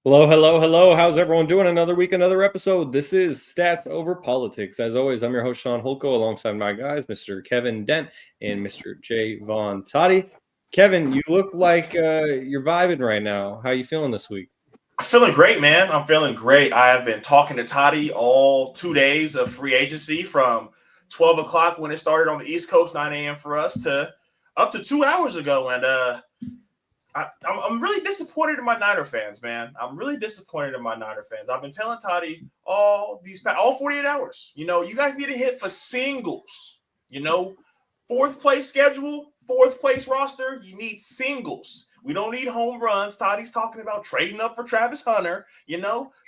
Hello, hello, hello. How's everyone doing? Another week, another episode. This is Stats Over Politics. As always, I'm your host, Shaun alongside my guys, Mr. Kevin Dent and Mr. Jaevon Toddy. Kevin, you look like you're vibing right now. How you feeling this week? I'm feeling great, man. I'm feeling great. I have been talking to Toddy all 2 days of free agency from 12 o'clock when it started on the East Coast, 9 a.m. for us, to up to 2 hours ago. And I'm really disappointed in my Niner fans, man. I'm really disappointed in my Niner fans. I've been telling Toddy all 48 hours. You guys need to hit for singles. Fourth place schedule, fourth place roster. You need singles. We don't need home runs. Toddy's talking about trading up for Travis Hunter.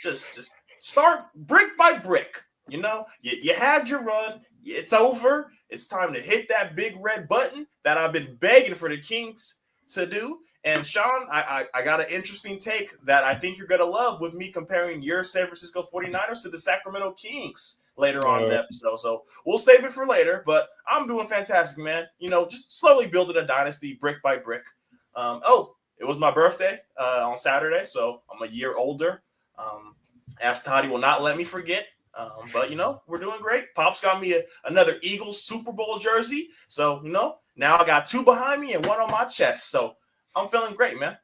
Just start brick by brick. You had your run. It's over. It's time to hit that big red button that I've been begging for the Kings to do. And Shaun, I got an interesting take that I think you're going to love with me comparing your San Francisco 49ers to the Sacramento Kings later on in the episode. So we'll save it for later, but I'm doing fantastic, man. Just slowly building a dynasty brick by brick. It was my birthday on Saturday, so I'm a year older. As Toddy will not let me forget. But we're doing great. Pop's got me another Eagles Super Bowl jersey. So, now I got two behind me and one on my chest. So I'm feeling great, man.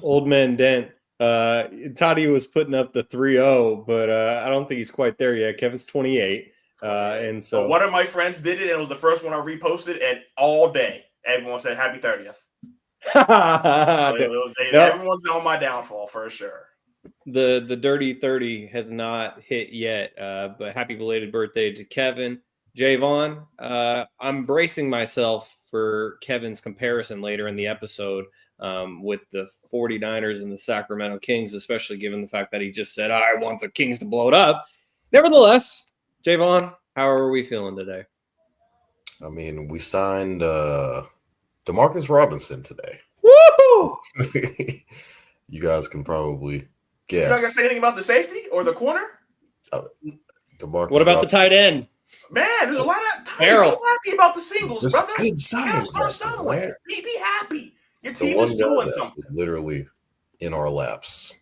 Old man Dent. Toddy was putting up the 3-0, but I don't think he's quite there yet. Kevin's 28. And so one of my friends did it, and it was the first one I reposted, and all day everyone said happy 30th. Everyone's on my downfall for sure. The dirty 30 has not hit yet, but happy belated birthday to Kevin. Jaevon, I'm bracing myself for Kevin's comparison later in the episode with the 49ers and the Sacramento Kings, especially given the fact that he just said, I want the Kings to blow it up. Nevertheless, Jaevon, how are we feeling today? I mean, we signed DeMarcus Robinson today. Woo! You guys can probably guess. You're not going to say anything about the safety or the corner? What about the tight end? Man, there's a lot of Harold. Be happy about the singles, There's brother. good signings Start somewhere. Be happy. Your team the is one guy doing that something. literally in our laps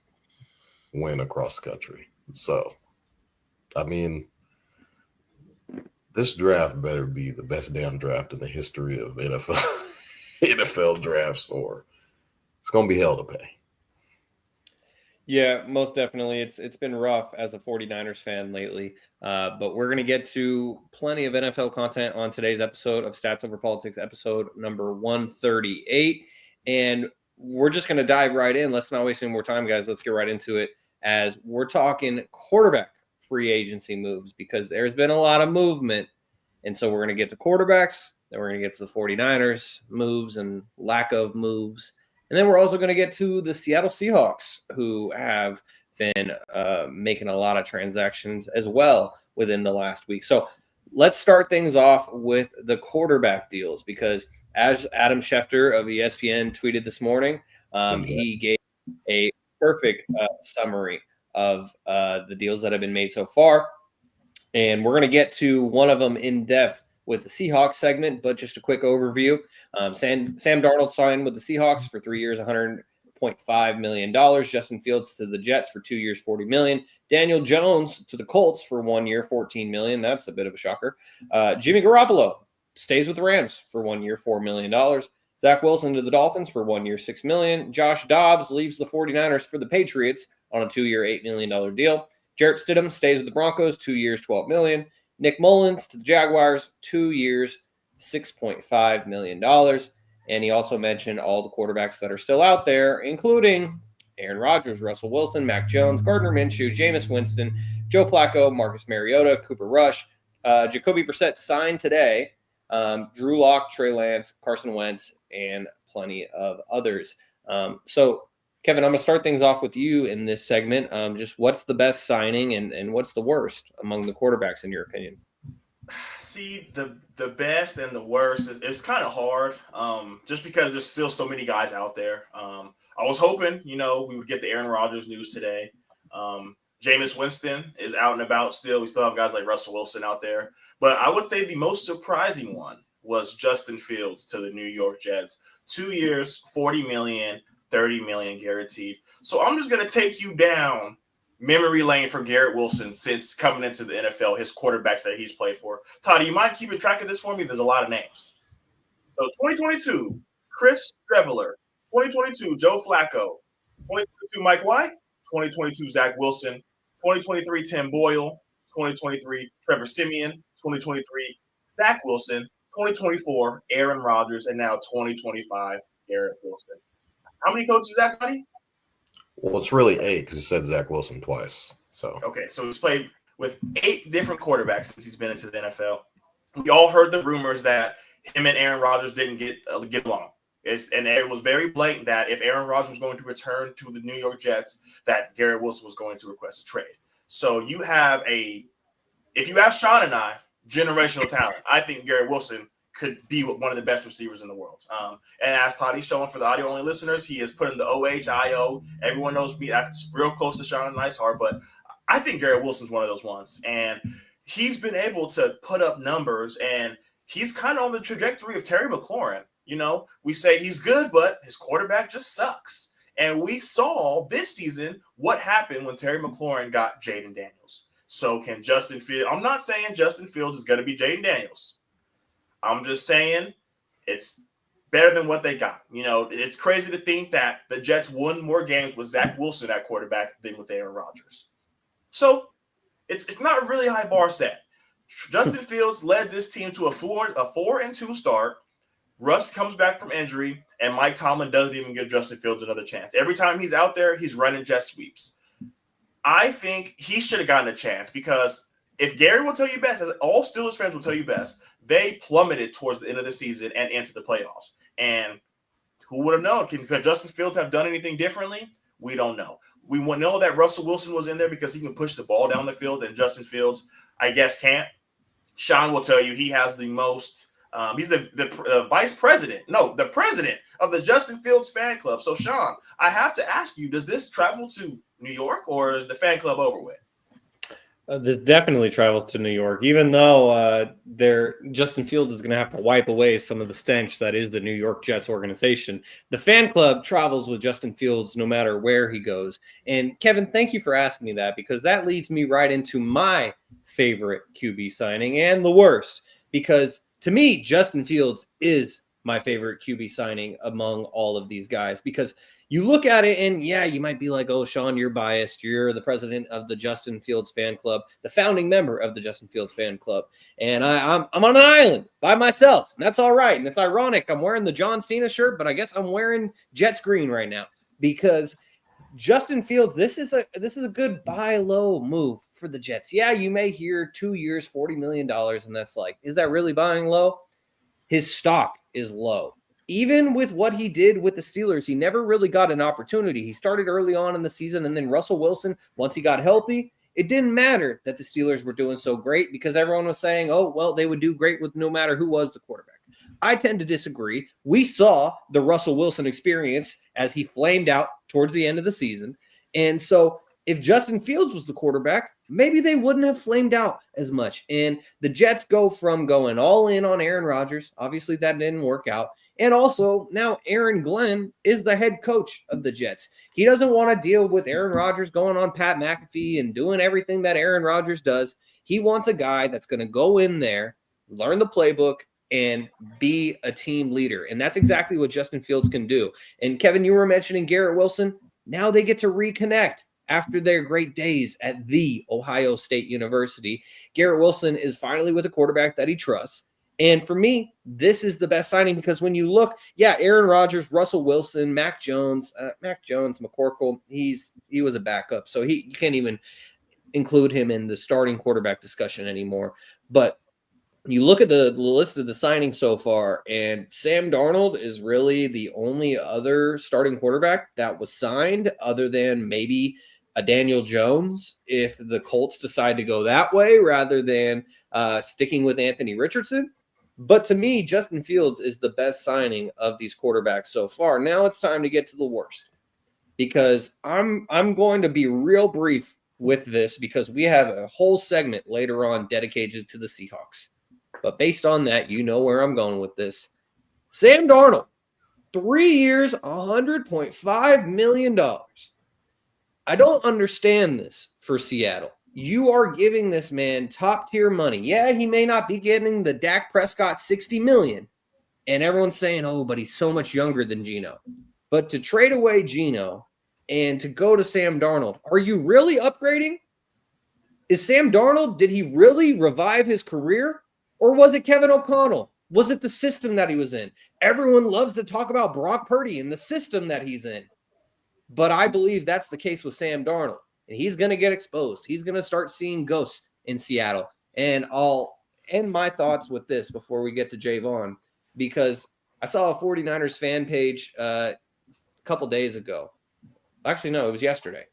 went across the country. So, I mean, this draft better be the best damn draft in the history of NFL drafts, or it's going to be hell to pay. Yeah, most definitely. It's been rough as a 49ers fan lately, but we're going to get to plenty of NFL content on today's episode of Stats Over Politics, episode number 138. And we're just going to dive right in. Let's not waste any more time, guys. Let's get right into it as we're talking quarterback free agency moves, because there's been a lot of movement. And so we're going to get to quarterbacks, then we're going to get to the 49ers moves and lack of moves. And then we're also going to get to the Seattle Seahawks, who have been making a lot of transactions as well within the last week. So let's start things off with the quarterback deals, because as Adam Schefter of ESPN tweeted this morning, he gave a perfect summary of the deals that have been made so far. And we're going to get to one of them in depth with the Seahawks segment, but just a quick overview. Sam Darnold signed with the Seahawks for 3 years, $100.5 million. Justin Fields to the Jets for 2 years, $40 million. Daniel Jones to the Colts for 1 year, $14 million. That's a bit of a shocker. Jimmy Garoppolo stays with the Rams for 1 year, $4 million. Zach Wilson to the Dolphins for 1 year, $6 million. Josh Dobbs leaves the 49ers for the Patriots on a 2 year, $8 million deal. Jarrett Stidham stays with the Broncos, 2 years, $12 million. Nick Mullins to the Jaguars, 2 years, $6.5 million. And he also mentioned all the quarterbacks that are still out there, including Aaron Rodgers, Russell Wilson, Mac Jones, Gardner Minshew, Jameis Winston, Joe Flacco, Marcus Mariota, Cooper Rush. Jacoby Brissett signed today. Drew Lock, Trey Lance, Carson Wentz, and plenty of others. So, Kevin, I'm going to start things off with you in this segment. Just what's the best signing and what's the worst among the quarterbacks, in your opinion? See, the best and the worst, it's kind of hard just because there's still so many guys out there. I was hoping, we would get the Aaron Rodgers news today. Jameis Winston is out and about still. We still have guys like Russell Wilson out there. But I would say the most surprising one was Justin Fields to the New York Jets. 2 years, $40 million. $30 million guaranteed. So I'm just going to take you down memory lane for Garrett Wilson since coming into the NFL, his quarterbacks that he's played for. Todd, do you mind keeping track of this for me? There's a lot of names. So 2022, Chris Streveler. 2022, Joe Flacco. 2022, Mike White. 2022, Zach Wilson. 2023, Tim Boyle. 2023, Trevor Siemian. 2023, Zach Wilson. 2024, Aaron Rodgers. And now 2025, Garrett Wilson. How many coaches is that, Tony? Well, it's really 8 because you said Zach Wilson twice. So okay, so he's played with 8 different quarterbacks since he's been into the NFL. We all heard the rumors that him and Aaron Rodgers didn't get along. And it was very blatant that if Aaron Rodgers was going to return to the New York Jets, that Garrett Wilson was going to request a trade. So you have if you ask Shaun and I, generational talent. I think Garrett Wilson could be one of the best receivers in the world. And as Toddy's showing for the audio-only listeners, he is put in the OHIO. Everyone knows me. That's real close to Shaun and I's heart, but I think Garrett Wilson's one of those ones. And he's been able to put up numbers, and he's kind of on the trajectory of Terry McLaurin. We say he's good, but his quarterback just sucks. And we saw this season what happened when Terry McLaurin got Jaden Daniels. So can Justin Fields – I'm not saying Justin Fields is going to be Jaden Daniels. I'm just saying it's better than what they got. It's crazy to think that the Jets won more games with Zach Wilson at quarterback than with Aaron Rodgers. So it's not a really high bar set. Justin Fields led this team to a 4-2 start. Russ comes back from injury, and Mike Tomlin doesn't even give Justin Fields another chance. Every time he's out there, he's running jet sweeps. I think he should have gotten a chance because if Gary will tell you best, as all Steelers fans will tell you best, they plummeted towards the end of the season and into the playoffs. And who would have known? Could Justin Fields have done anything differently? We don't know. We know that Russell Wilson was in there because he can push the ball down the field, and Justin Fields, I guess, can't. Shaun will tell you he has the most he's the vice president, no, the president of the Justin Fields fan club. So, Shaun, I have to ask you, does this travel to New York or is the fan club over with? This definitely travels to New York, even though Justin Fields is going to have to wipe away some of the stench that is the New York Jets organization. The fan club travels with Justin Fields no matter where he goes. And Kevin, thank you for asking me that, because that leads me right into my favorite QB signing and the worst, because to me, Justin Fields is my favorite QB signing among all of these guys, because you look at it and yeah, you might be like, oh, Shaun, you're biased. You're the president of the Justin Fields fan club, the founding member of the Justin Fields fan club. And I'm on an island by myself. And that's all right. And it's ironic. I'm wearing the John Cena shirt, but I guess I'm wearing Jets green right now because Justin Fields, this is a good buy low move for the Jets. Yeah, you may hear 2 years, $40 million. And that's like, is that really buying low? His stock is low. Even with what he did with the Steelers, he never really got an opportunity. He started early on in the season, and then Russell Wilson, once he got healthy, it didn't matter that the Steelers were doing so great because everyone was saying, oh, well, they would do great with no matter who was the quarterback. I tend to disagree. We saw the Russell Wilson experience as he flamed out towards the end of the season. And so if Justin Fields was the quarterback, maybe they wouldn't have flamed out as much. And the Jets go from going all in on Aaron Rodgers. Obviously, that didn't work out. And also, now Aaron Glenn is the head coach of the Jets. He doesn't want to deal with Aaron Rodgers going on Pat McAfee and doing everything that Aaron Rodgers does. He wants a guy that's going to go in there, learn the playbook, and be a team leader. And that's exactly what Justin Fields can do. And Kevin, you were mentioning Garrett Wilson. Now they get to reconnect after their great days at the Ohio State University. Garrett Wilson is finally with a quarterback that he trusts. And for me, this is the best signing because when you look, yeah, Aaron Rodgers, Russell Wilson, Mac Jones, McCorkle, he was a backup. So you can't even include him in the starting quarterback discussion anymore. But you look at the list of the signings so far, and Sam Darnold is really the only other starting quarterback that was signed other than maybe a Daniel Jones if the Colts decide to go that way rather than sticking with Anthony Richardson. But to me, Justin Fields is the best signing of these quarterbacks so far. Now it's time to get to the worst because I'm going to be real brief with this because we have a whole segment later on dedicated to the Seahawks. But based on that, you know where I'm going with this. Sam Darnold, 3 years, $100.5 million. I don't understand this for Seattle. You are giving this man top-tier money. Yeah, he may not be getting the Dak Prescott $60 million. And everyone's saying, oh, but he's so much younger than Geno. But to trade away Geno and to go to Sam Darnold, are you really upgrading? Is Sam Darnold, did he really revive his career? Or was it Kevin O'Connell? Was it the system that he was in? Everyone loves to talk about Brock Purdy and the system that he's in. But I believe that's the case with Sam Darnold. And he's going to get exposed. He's going to start seeing ghosts in Seattle. And I'll end my thoughts with this before we get to Jaevon, because I saw a 49ers fan page a couple days ago. Actually, no, it was yesterday.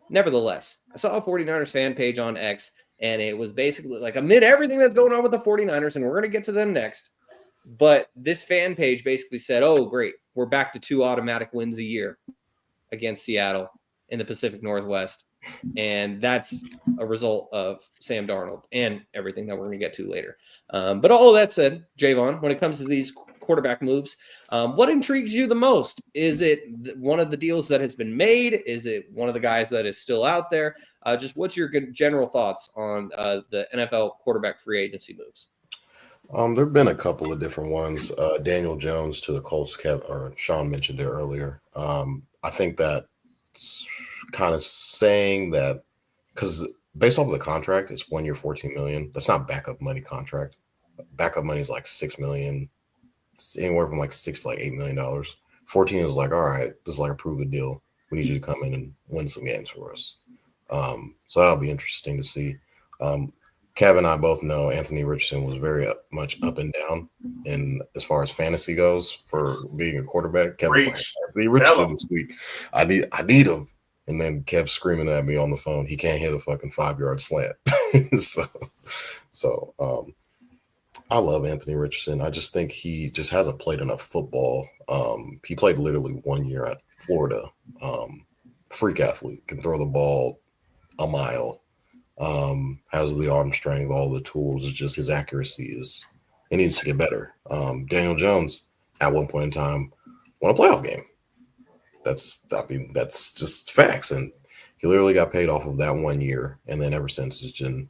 Nevertheless, I saw a 49ers fan page on X, and it was basically like amid everything that's going on with the 49ers, and we're going to get to them next. But this fan page basically said, oh, great, we're back to 2 automatic wins a year against Seattle in the Pacific Northwest. And that's a result of Sam Darnold and everything that we're going to get to later. But all of that said, Jaevon, when it comes to these quarterback moves, what intrigues you the most? Is it one of the deals that has been made? Is it one of the guys that is still out there? Just what's your good general thoughts on the NFL quarterback free agency moves? There have been a couple of different ones. Daniel Jones to the Colts, Shaun mentioned it earlier. I think that's kind of saying that because based off of the contract, it's 1 year, $14 million. That's not backup money contract. Backup money is like $6 million. It's anywhere from like $6 to like $8 million. 14 is like, all right, this is like a proven deal. We need you to come in and win some games for us. So that'll be interesting to see. Kev and I both know Anthony Richardson was very much up and down in as far as fantasy goes for being a quarterback. Kevin's like, Preach. Anthony Richardson this week. I need him. And then Kev screaming at me on the phone. He can't hit a fucking 5-yard slant. so I love Anthony Richardson. I just think he just hasn't played enough football. He played literally 1 year at Florida. Freak athlete, can throw the ball a mile. Has the arm strength, all the tools. It's just his accuracy it needs to get better. Daniel Jones at one point in time won a playoff game. That's just facts. And he literally got paid off of that 1 year. And then ever since it's been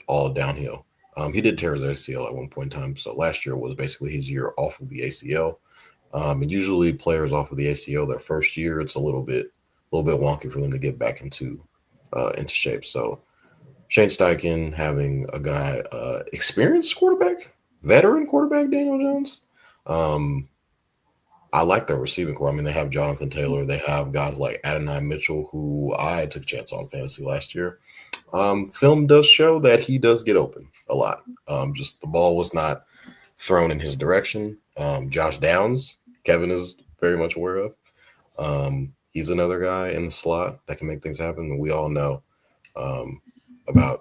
all downhill. He did tear his ACL at one point in time. So last year was basically his year off of the ACL. And usually players off of the ACL, their first year, it's a little bit wonky for them to get back into shape. So Shane Steichen having a guy, experienced quarterback, veteran quarterback, Daniel Jones. I like their receiving core. I mean, they have Jonathan Taylor. They have guys like Adonai Mitchell, who I took a chance on fantasy last year. Film does show that he does get open a lot. Just the ball was not thrown in his direction. Josh Downs, Kevin is very much aware of. He's another guy in the slot that can make things happen. We all know about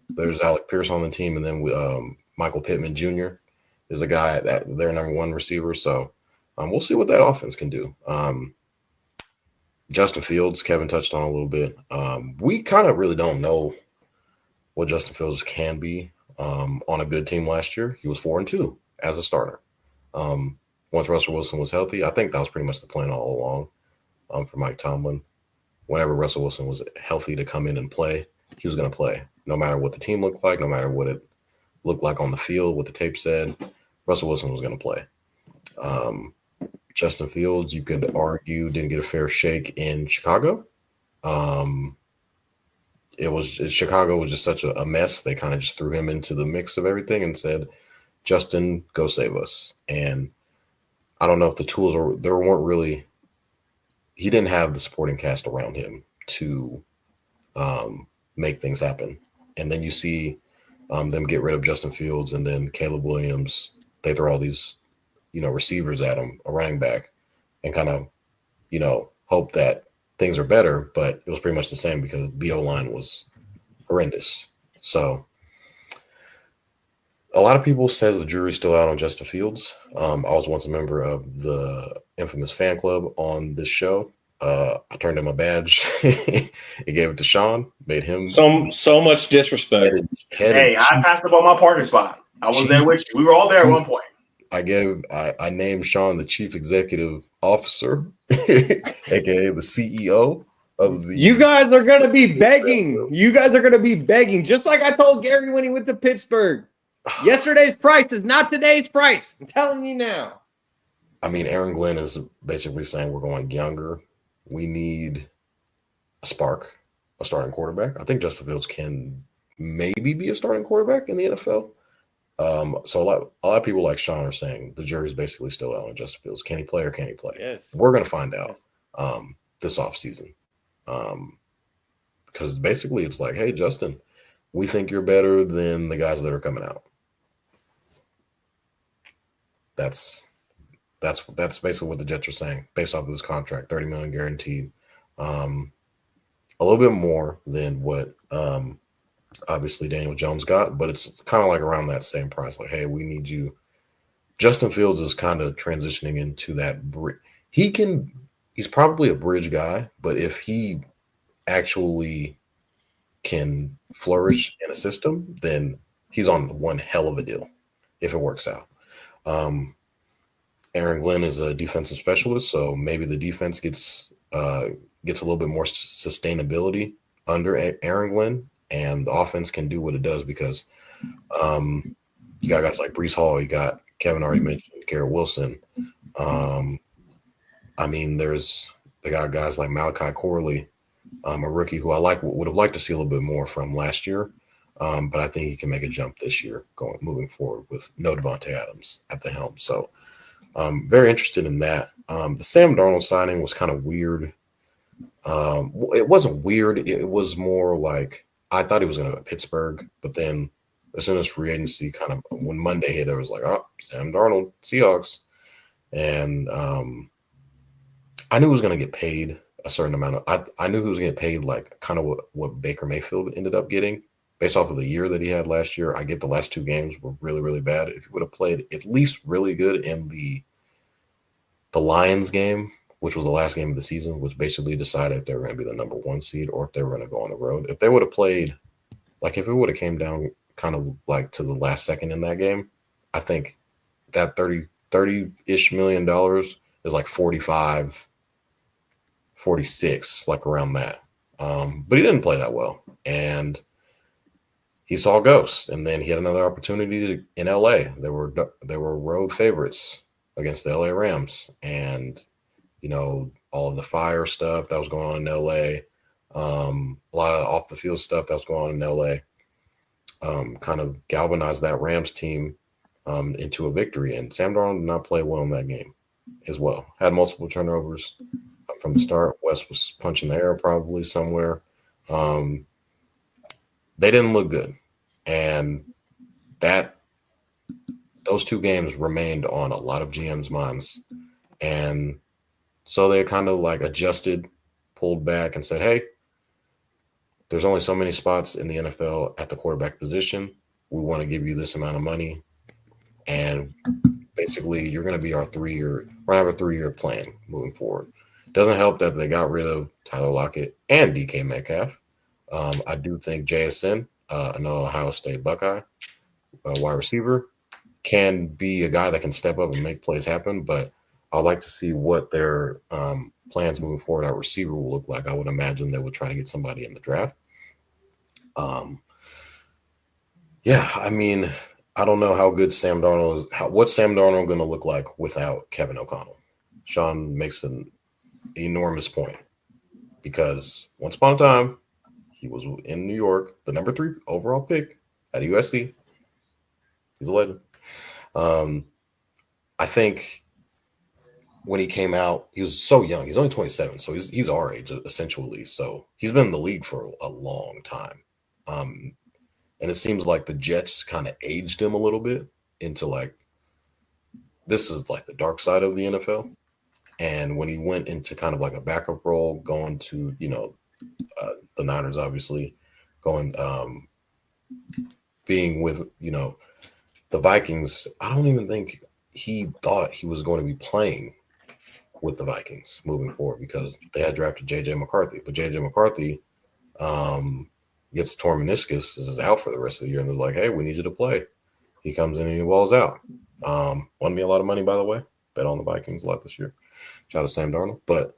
there's Alec Pierce on the team, and then Michael Pittman Jr. is a guy that their number one receiver. So we'll see what that offense can do. Justin Fields, Kevin touched on a little bit. We kind of really don't know what Justin Fields can be on a good team last year. He was 4-2 as a starter. Once Russell Wilson was healthy, I think that was pretty much the plan all along for Mike Tomlin. Whenever Russell Wilson was healthy to come in and play, he was going to play. No matter what the team looked like, no matter what it looked like on the field, what the tape said, Russell Wilson was going to play. Justin Fields, you could argue, didn't get a fair shake in Chicago. Chicago was just such a mess. They kind of just threw him into the mix of everything and said, Justin, go save us. And I don't know if the tools weren't really, he didn't have the supporting cast around him to make things happen. And then you see them get rid of Justin Fields and then Caleb Williams. They throw all these, receivers at him, a running back, and kind of, hope that things are better. But it was pretty much the same because the O-line was horrendous. So a lot of people says the jury's still out on Justin Fields. I was once a member of the infamous fan club on this show. I turned in my badge. It gave it to Shaun, made him so much disrespect. Hey, I passed up on my parking spot. I was there with you. We were all there at one point. I named Shaun the chief executive officer, aka the CEO of the. You guys are gonna be begging. You guys are gonna be begging, just like I told Gary when he went to Pittsburgh. Yesterday's price is not today's price. I'm telling you now. I mean, Aaron Glenn is basically saying we're going younger. We need a spark, a starting quarterback. I think Justin Fields can maybe be a starting quarterback in the NFL. So a lot of people like Shaun are saying the jury's basically still out on Justin Fields. Can he play or can he play? Yes. We're going to find out this offseason. Because basically it's like, hey, Justin, we think you're better than the guys that are coming out. That's basically what the Jets are saying based off of this contract, $30 million guaranteed. A little bit more than what obviously Daniel Jones got, but it's kind of like around that same price. Like, hey, we need you. Justin Fields is kind of transitioning into that bridge. He's probably a bridge guy, but if he actually can flourish in a system, then he's on one hell of a deal if it works out. Aaron Glenn is a defensive specialist, so maybe the defense gets a little bit more sustainability under Aaron Glenn, and the offense can do what it does because you got guys like Breece Hall, you got Kevin already mentioned, Garrett Wilson. I mean, they got guys like Malachi Corley, a rookie who I would have liked to see a little bit more from last year, but I think he can make a jump this year moving forward with no Devontae Adams at the helm. So very interested in that. The Sam Darnold signing was kind of weird. It wasn't weird. It was more like I thought he was going to go to Pittsburgh, but then as soon as free agency kind of when Monday hit, it was like, oh, Sam Darnold, Seahawks, and I knew he was going to get paid a certain amount of. I knew he was going to get paid like kind of what Baker Mayfield ended up getting based off of the year that he had last year. I get the last 2 games were really really bad. If he would have played at least really good in the Lions game, which was the last game of the season, which basically decided if they were going to be the number 1 seed or if they were going to go on the road. If they would have played, like if it would have came down kind of like to the last second in that game, I think that 30-ish million dollars is like 45, 46, like around that. But he didn't play that well. And he saw ghosts. And then he had another opportunity in LA. They were road favorites against the LA Rams. And all of the fire stuff that was going on in LA, a lot of off the field stuff that was going on in LA, kind of galvanized that Rams team into a victory. And Sam Darnold did not play well in that game as well. Had multiple turnovers from the start. West was punching the air probably somewhere. They didn't look good. And those 2 games remained on a lot of GM's minds. And so they kind of like adjusted, pulled back, and said, hey, there's only so many spots in the NFL at the quarterback position. We want to give you this amount of money. And basically, you're going to be our 3-year, we're going to have a 3-year plan moving forward. It doesn't help that they got rid of Tyler Lockett and DK Metcalf. I do think JSN, another Ohio State Buckeye, wide receiver, can be a guy that can step up and make plays happen, but I'd like to see what their plans moving forward at receiver will look like. I would imagine they would try to get somebody in the draft. Yeah, I mean, I don't know how good Sam Darnold is. What's Sam Darnold going to look like without Kevin O'Connell? Shaun makes an enormous point because once upon a time, he was in New York, the number 3 overall pick at USC. He's a legend. I think when he came out, he was so young. He's only 27, so he's our age essentially. So he's been in the league for a long time. And it seems like the Jets kind of aged him a little bit into like, this is like the dark side of the NFL. And when he went into kind of like a backup role, going to, the Niners, obviously, going, being with, the Vikings, I don't even think he thought he was going to be playing with the Vikings moving forward because they had drafted J.J. McCarthy. But J.J. McCarthy gets a torn meniscus, is out for the rest of the year, and they're like, hey, we need you to play. He comes in and he balls out. Won me a lot of money, by the way. Bet on the Vikings a lot this year. Shout out to Sam Darnold. But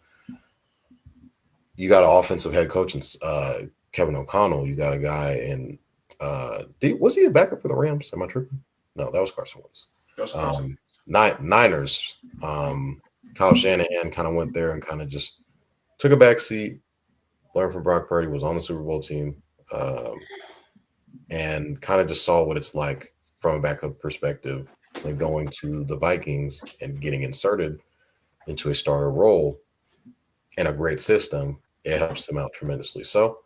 you got an offensive head coach in Kevin O'Connell. You got a guy in was he a backup for the Rams? Am I tripping? No, that was Carson Wentz. Niners. Kyle Shanahan kind of went there and kind of just took a back seat, learned from Brock Purdy, was on the Super Bowl team, and kind of just saw what it's like from a backup perspective, and going to the Vikings and getting inserted into a starter role in a great system. It helps him out tremendously. So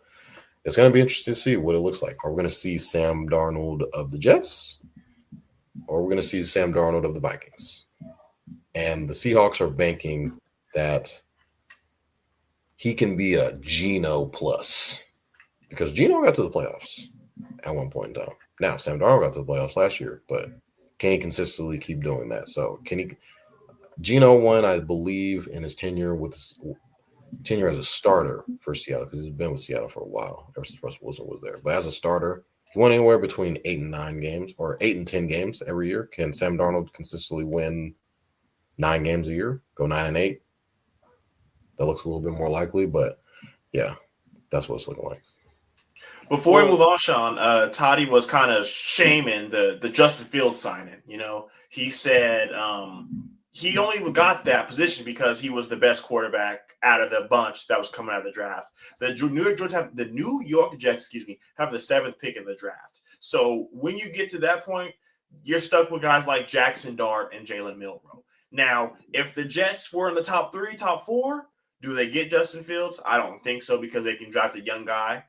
it's going to be interesting to see what it looks like. Are we going to see Sam Darnold of the Jets, or are we going to see Sam Darnold of the Vikings? And the Seahawks are banking that he can be a Geno plus, because Geno got to the playoffs at one point in time. Now, Sam Darnold got to the playoffs last year, but can he consistently keep doing that? So can he? Geno won, I believe, in his tenure as a starter for Seattle, because he's been with Seattle for a while, ever since Russell Wilson was there. But as a starter, he won anywhere between 8 and 9 games, or 8 and 10 games every year. Can Sam Darnold consistently win 9 games a year, go 9 and 8? That looks a little bit more likely, but yeah, that's what it's looking like. Before we move on, Shaun, Toddy was kind of shaming the Justin Fields signing. He said he only got that position because he was the best quarterback out of the bunch that was coming out of the draft. The New York Jets, have the 7th pick in the draft. So when you get to that point, you're stuck with guys like Jackson Dart and Jalen Milroe. Now, if the Jets were in the top 3, top 4, Do they get Justin Fields? I don't think so, because they can draft a young guy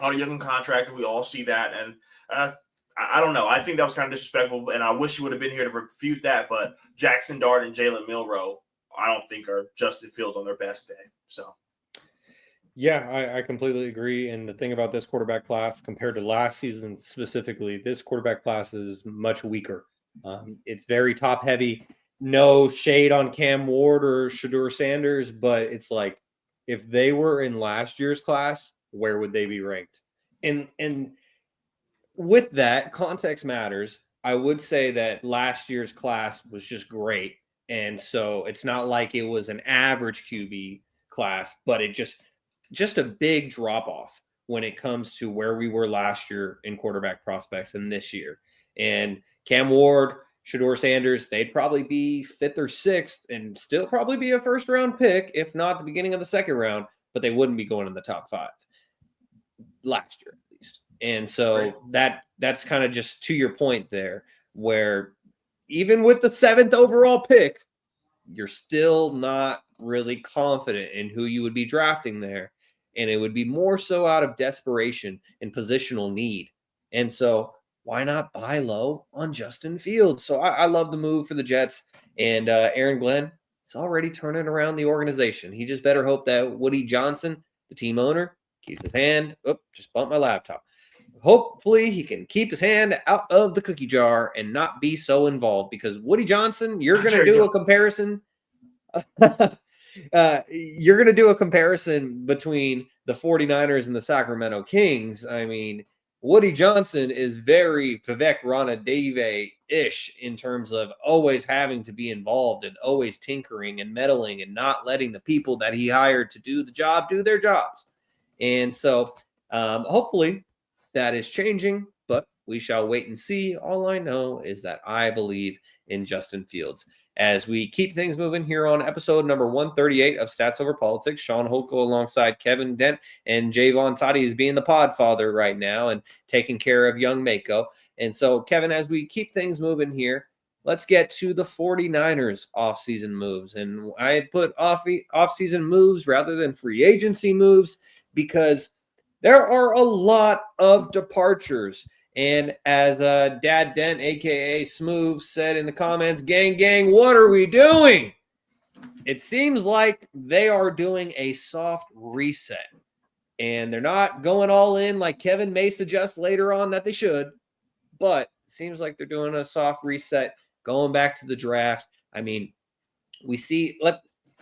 on a young contract. We all see that. And I don't know. I think that was kind of disrespectful, and I wish he would have been here to refute that. But Jackson Dart and Jalen Milroe, I don't think are Justin Fields on their best day. So, yeah, I completely agree. And the thing about this quarterback class compared to last season specifically, this quarterback class is much weaker. It's very top heavy. No shade on Cam Ward or Shedeur Sanders, but it's like if they were in last year's class, where would they be ranked? And with that, context matters. I would say that last year's class was just great. And so it's not like it was an average QB class, but it just a big drop off when it comes to where we were last year in quarterback prospects and this year. And Cam Ward, Shedeur Sanders, they'd probably be 5th or 6th and still probably be a first round pick, if not the beginning of the second round, but they wouldn't be going in the top 5 last year at least. And so that's kind of just to your point there, where even with the 7th overall pick, you're still not really confident in who you would be drafting there. And it would be more so out of desperation and positional need. And so why not buy low on Justin Fields? So I love the move for the Jets. And Aaron Glenn is already turning around the organization. He just better hope that Woody Johnson, the team owner, keeps his hand. Oh, just bumped my laptop. Hopefully he can keep his hand out of the cookie jar and not be so involved, because Woody Johnson, you're going to do a comparison. You're going to do a comparison between the 49ers and the Sacramento Kings. I mean, Woody Johnson is very Vivek Ranadive-ish in terms of always having to be involved and always tinkering and meddling and not letting the people that he hired to do the job do their jobs. And so hopefully that is changing, but we shall wait and see. All I know is that I believe in Justin Fields. As we keep things moving here on episode number 138 of Stats Over Politics, Shaun Holko alongside Kevin Dent, and Jaevon Toddy is being the podfather right now and taking care of young Mako. And so, Kevin, as we keep things moving here, let's get to the 49ers offseason moves. And I put offseason moves rather than free agency moves because there are a lot of departures. And as Dad Dent, a.k.a. Smooth, said in the comments, gang, what are we doing? It seems like they are doing a soft reset. And they're not going all in like Kevin may suggest later on that they should. But it seems like they're doing a soft reset, going back to the draft. I mean, we see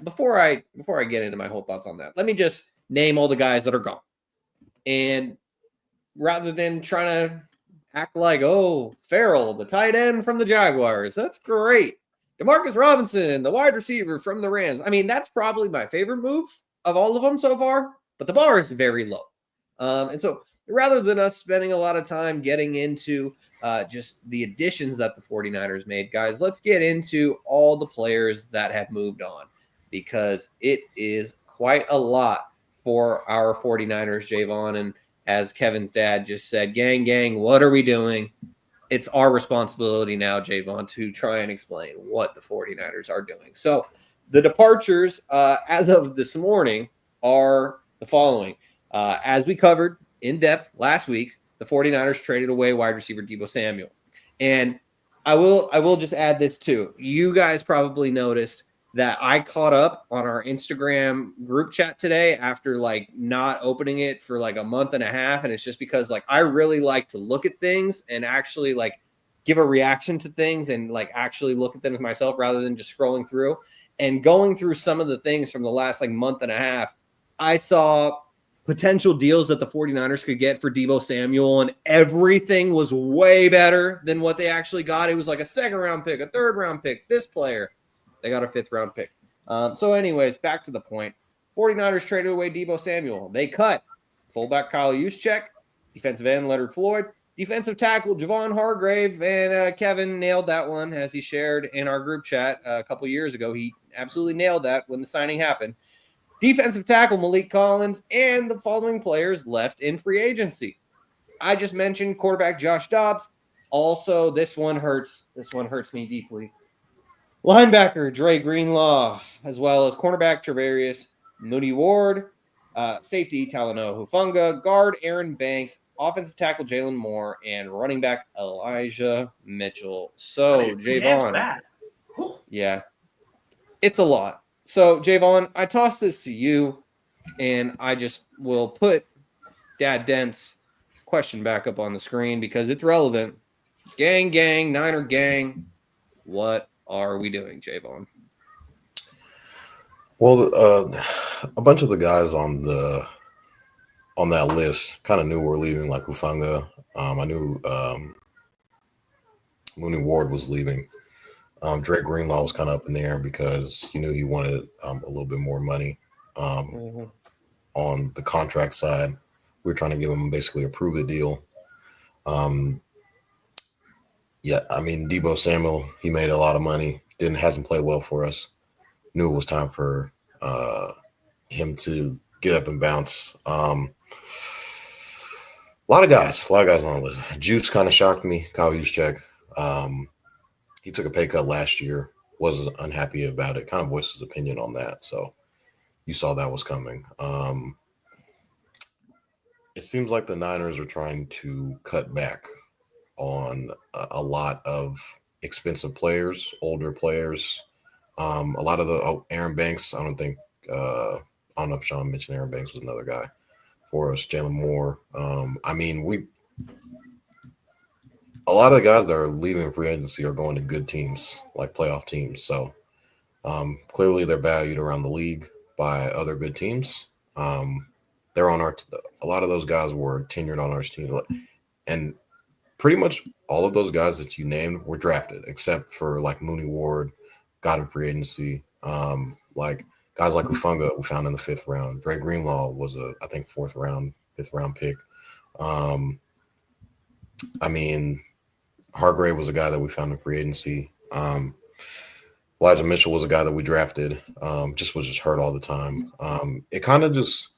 before I get into my whole thoughts on that, let me just name all the guys that are gone. And rather than trying to act like, oh, Farrell, the tight end from the Jaguars, that's great. Demarcus Robinson, the wide receiver from the Rams. I mean, that's probably my favorite moves of all of them so far, but the bar is very low. And so rather than us spending a lot of time getting into just the additions that the 49ers made, guys, let's get into all the players that have moved on, because it is quite a lot for our 49ers, Jaevon. And as Kevin's dad just said, gang, what are we doing? It's our responsibility now, Jaevon, to try and explain what the 49ers are doing. So the departures as of this morning are the following. As we covered in depth last week, the 49ers traded away wide receiver Deebo Samuel. And I will just add this too. You guys probably noticed that I caught up on our Instagram group chat today after like not opening it for like a month and a half. And it's just because like I really like to look at things and actually like give a reaction to things and like actually look at them myself rather than just scrolling through. And going through some of the things from the last like month and a half, I saw potential deals that the 49ers could get for Deebo Samuel, and everything was way better than what they actually got. It was like a 2nd round pick, a 3rd round pick, this player. They got a 5th round pick. So anyways, back to the point. 49ers traded away Deebo Samuel. They cut fullback Kyle Juszczyk, defensive end Leonard Floyd, defensive tackle Javon Hargrave, and Kevin nailed that one as he shared in our group chat a couple years ago. He absolutely nailed that when the signing happened. Defensive tackle Malik Collins, and the following players left in free agency. I just mentioned quarterback Josh Dobbs. Also, this one hurts. This one hurts me deeply. Linebacker Dre Greenlaw, as well as cornerback Travarius Moody Ward, safety Talanoa Hufanga, guard Aaron Banks, offensive tackle Jalen Moore, and running back Elijah Mitchell. So, Jaevon, yeah, it's a lot. So, Jaevon, I toss this to you, and I just will put Dad Dent's question back up on the screen because it's relevant. Gang, Niner gang, what are we doing, Jaevon? Well, a bunch of the guys on that list kind of knew we were leaving, like Hufanga. I knew Mooney Ward was leaving. Drake Greenlaw was kind of up in the air because he knew he wanted a little bit more money on the contract side. We were trying to give him basically a prove-it deal. Yeah, I mean, Deebo Samuel, he made a lot of money. Hasn't played well for us. Knew it was time for him to get up and bounce. A lot of guys on the list. Juice kind of shocked me. Kyle Juszczyk. He took a pay cut last year. Was unhappy about it. Kind of voiced his opinion on that. So you saw that was coming. It seems like the Niners are trying to cut back on a lot of expensive players, older players. A lot of the Aaron Banks. I don't know if Shaun mentioned Aaron Banks was another guy for us. Jalen Moore. A lot of the guys that are leaving free agency are going to good teams, like playoff teams. So clearly they're valued around the league by other good teams. They're on a lot of those guys were tenured on our team. And pretty much all of those guys that you named were drafted, except for like Mooney Ward, got in free agency. Like guys like Hufanga we found in the 5th round. Drake Greenlaw was I think 4th round, 5th round pick. Hargrave was a guy that we found in free agency. Elijah Mitchell was a guy that we drafted. Was just hurt all the time. It kind of just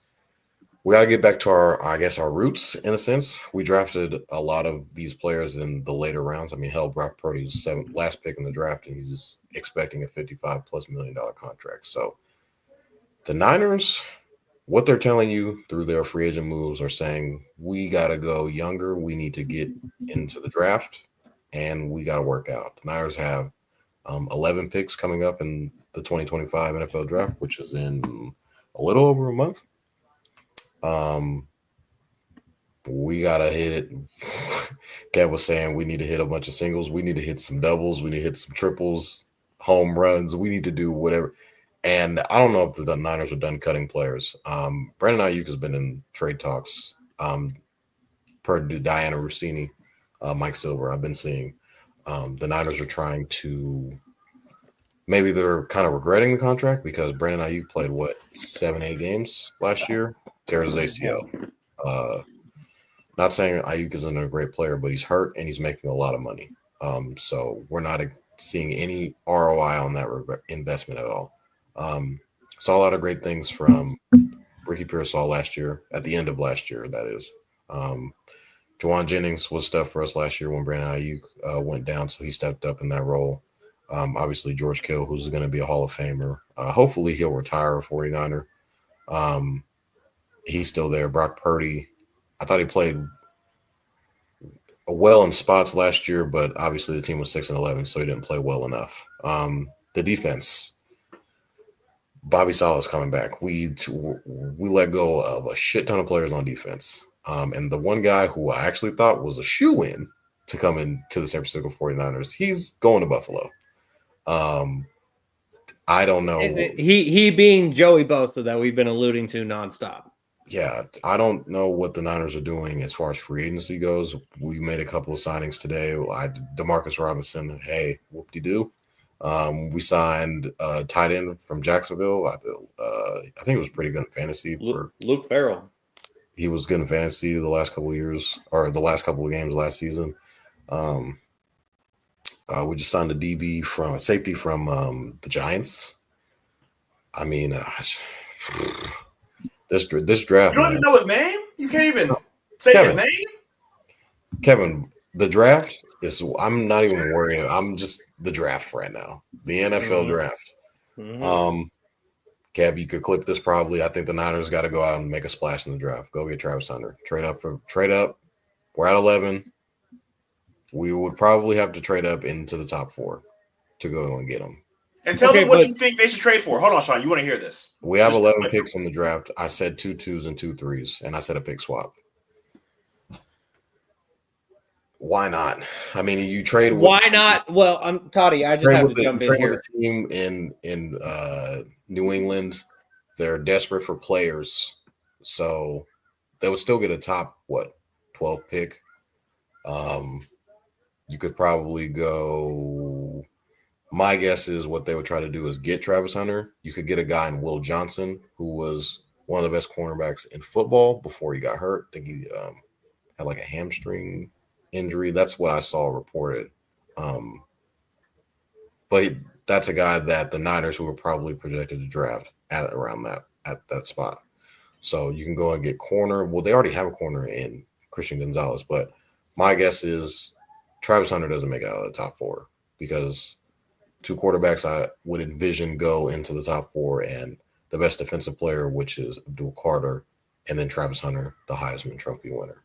we got to get back to our roots in a sense. We drafted a lot of these players in the later rounds. I mean, hell, Brock Purdy was the 7th last pick in the draft, and he's just expecting a $55+ million contract. So the Niners, what they're telling you through their free agent moves are saying, we got to go younger. We need to get into the draft, and we got to work out. The Niners have 11 picks coming up in the 2025 NFL draft, which is in a little over a month. We got to hit it. Kev was saying we need to hit a bunch of singles. We need to hit some doubles. We need to hit some triples, home runs. We need to do whatever. And I don't know if the Niners are done cutting players. Brandon Ayuk has been in trade talks per Diana Rossini, Mike Silver. I've been seeing the Niners are trying to – maybe they're kind of regretting the contract because Brandon Ayuk played, 7-8 games last year? Tears his ACL. Not saying Ayuk isn't a great player, but he's hurt and he's making a lot of money. So we're not seeing any ROI on that investment at all. Saw a lot of great things from Ricky Pearsall last year, at the end of last year, that is. Juwan Jennings was stuff for us last year when Brandon Ayuk went down, so he stepped up in that role. Obviously, George Kittle, who's going to be a Hall of Famer. Hopefully, he'll retire a 49er. He's still there. Brock Purdy, I thought he played well in spots last year, but obviously the team was 6-11, so he didn't play well enough. The defense, Bobby Saleh's coming back. We let go of a shit ton of players on defense. And the one guy who I actually thought was a shoo-in to come into the San Francisco 49ers, he's going to Buffalo. I don't know. He being Joey Bosa that we've been alluding to nonstop. Yeah, I don't know what the Niners are doing as far as free agency goes. We made a couple of signings today. DeMarcus Robinson, hey, whoop-de-doo. We signed a tight end from Jacksonville. I think it was pretty good in fantasy. Luke Farrell. He was good in fantasy the last couple of years, or the last couple of games last season. We just signed a safety from the Giants. I mean, this draft. You don't even know his name? You can't even say his name? Kevin, the draft is – I'm not even worried. I'm just the draft right now, the NFL draft. Kev, you could clip this probably. I think the Niners got to go out and make a splash in the draft. Go get Travis Hunter. Trade up. We're at 11. We would probably have to trade up into the top 4 to go and get him. And tell me what you think they should trade for. Hold on, Sean. You want to hear this? We have 11 picks in the draft. I said 2 2s and 2 3s, and I said a pick swap. Why not? I mean, you trade. Why not? Well, I'm Toddy. I just have to jump in here. With the team in New England, they're desperate for players, so they would still get a top 12 pick. You could probably go. My guess is what they would try to do is get Travis Hunter. You could get a guy in Will Johnson, who was one of the best cornerbacks in football before he got hurt. I think he had like a hamstring injury. That's what I saw reported. But that's a guy that the Niners who were probably projected to draft at that spot. So you can go and get corner. Well, they already have a corner in Christian Gonzalez, but my guess is Travis Hunter doesn't make it out of the top 4 because 2 quarterbacks I would envision go into the top 4 and the best defensive player, which is Abdul Carter, and then Travis Hunter, the Heisman Trophy winner.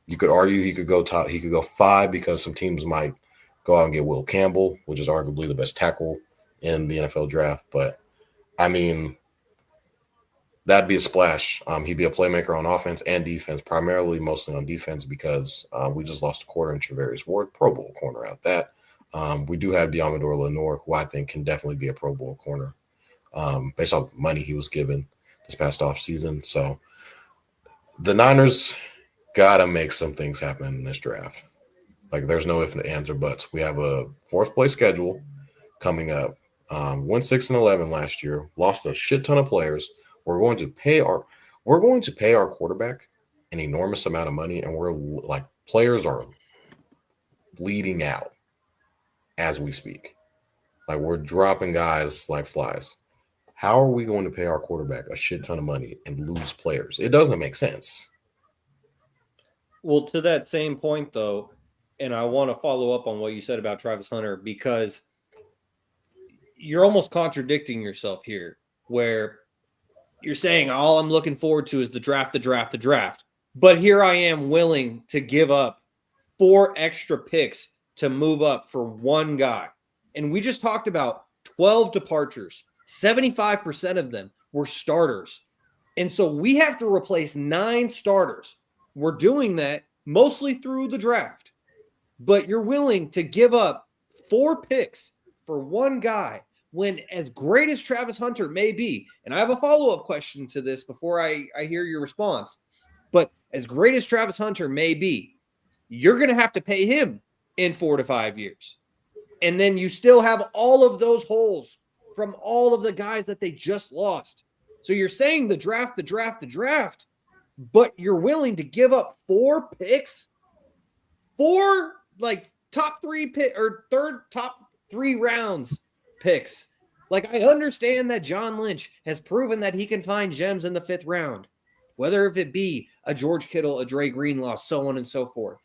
You could argue he could go 5 because some teams might go out and get Will Campbell, which is arguably the best tackle in the NFL draft. But I mean, that'd be a splash. He'd be a playmaker on offense and defense, primarily mostly on defense because we just lost a quarter in Travarius Ward, Pro Bowl corner out that. We do have Diamador Lenore, who I think can definitely be a Pro Bowl corner based off the money he was given this past offseason. So the Niners got to make some things happen in this draft. Like, there's no ifs, ands, or buts. We have a 4th place schedule coming up. Went 6-11 last year, lost a shit ton of players. We're going to pay our quarterback an enormous amount of money, and we're like, players are bleeding out as we speak. Like, we're dropping guys like flies. How are we going to pay our quarterback a shit ton of money and lose players? It doesn't make sense. Well, to that same point, though, and I want to follow up on what you said about Travis Hunter, because you're almost contradicting yourself here, where you're saying all I'm looking forward to is the draft. But here I am willing to give up 4 extra picks to move up for one guy. And we just talked about 12 departures. 75% of them were starters. And so we have to replace 9 starters. We're doing that mostly through the draft. But you're willing to give up 4 picks for one guy when, as great as Travis Hunter may be, and I have a follow-up question to this before I hear your response, but as great as Travis Hunter may be, you're going to have to pay him in 4 to 5 years. And then you still have all of those holes from all of the guys that they just lost. So you're saying the draft, but you're willing to give up 4 picks? 4 like top 3 pick or top 3 rounds picks. Like, I understand that John Lynch has proven that he can find gems in the 5th round, whether if it be a George Kittle, a Dre Greenlaw, so on and so forth.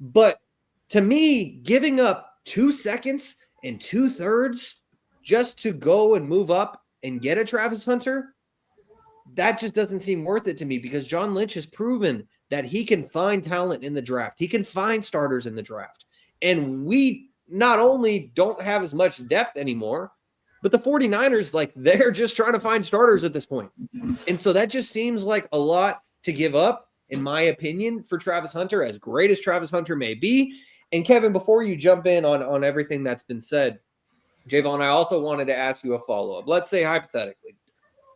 But to me, giving up 2 seconds and 2/3 just to go and move up and get a Travis Hunter, that just doesn't seem worth it to me, because John Lynch has proven that he can find talent in the draft. He can find starters in the draft. And we not only don't have as much depth anymore, but the 49ers, like, they're just trying to find starters at this point. And so that just seems like a lot to give up, in my opinion, for Travis Hunter, as great as Travis Hunter may be. And Kevin, before you jump in on everything that's been said, Jaevon, I also wanted to ask you a follow-up. Let's say, hypothetically,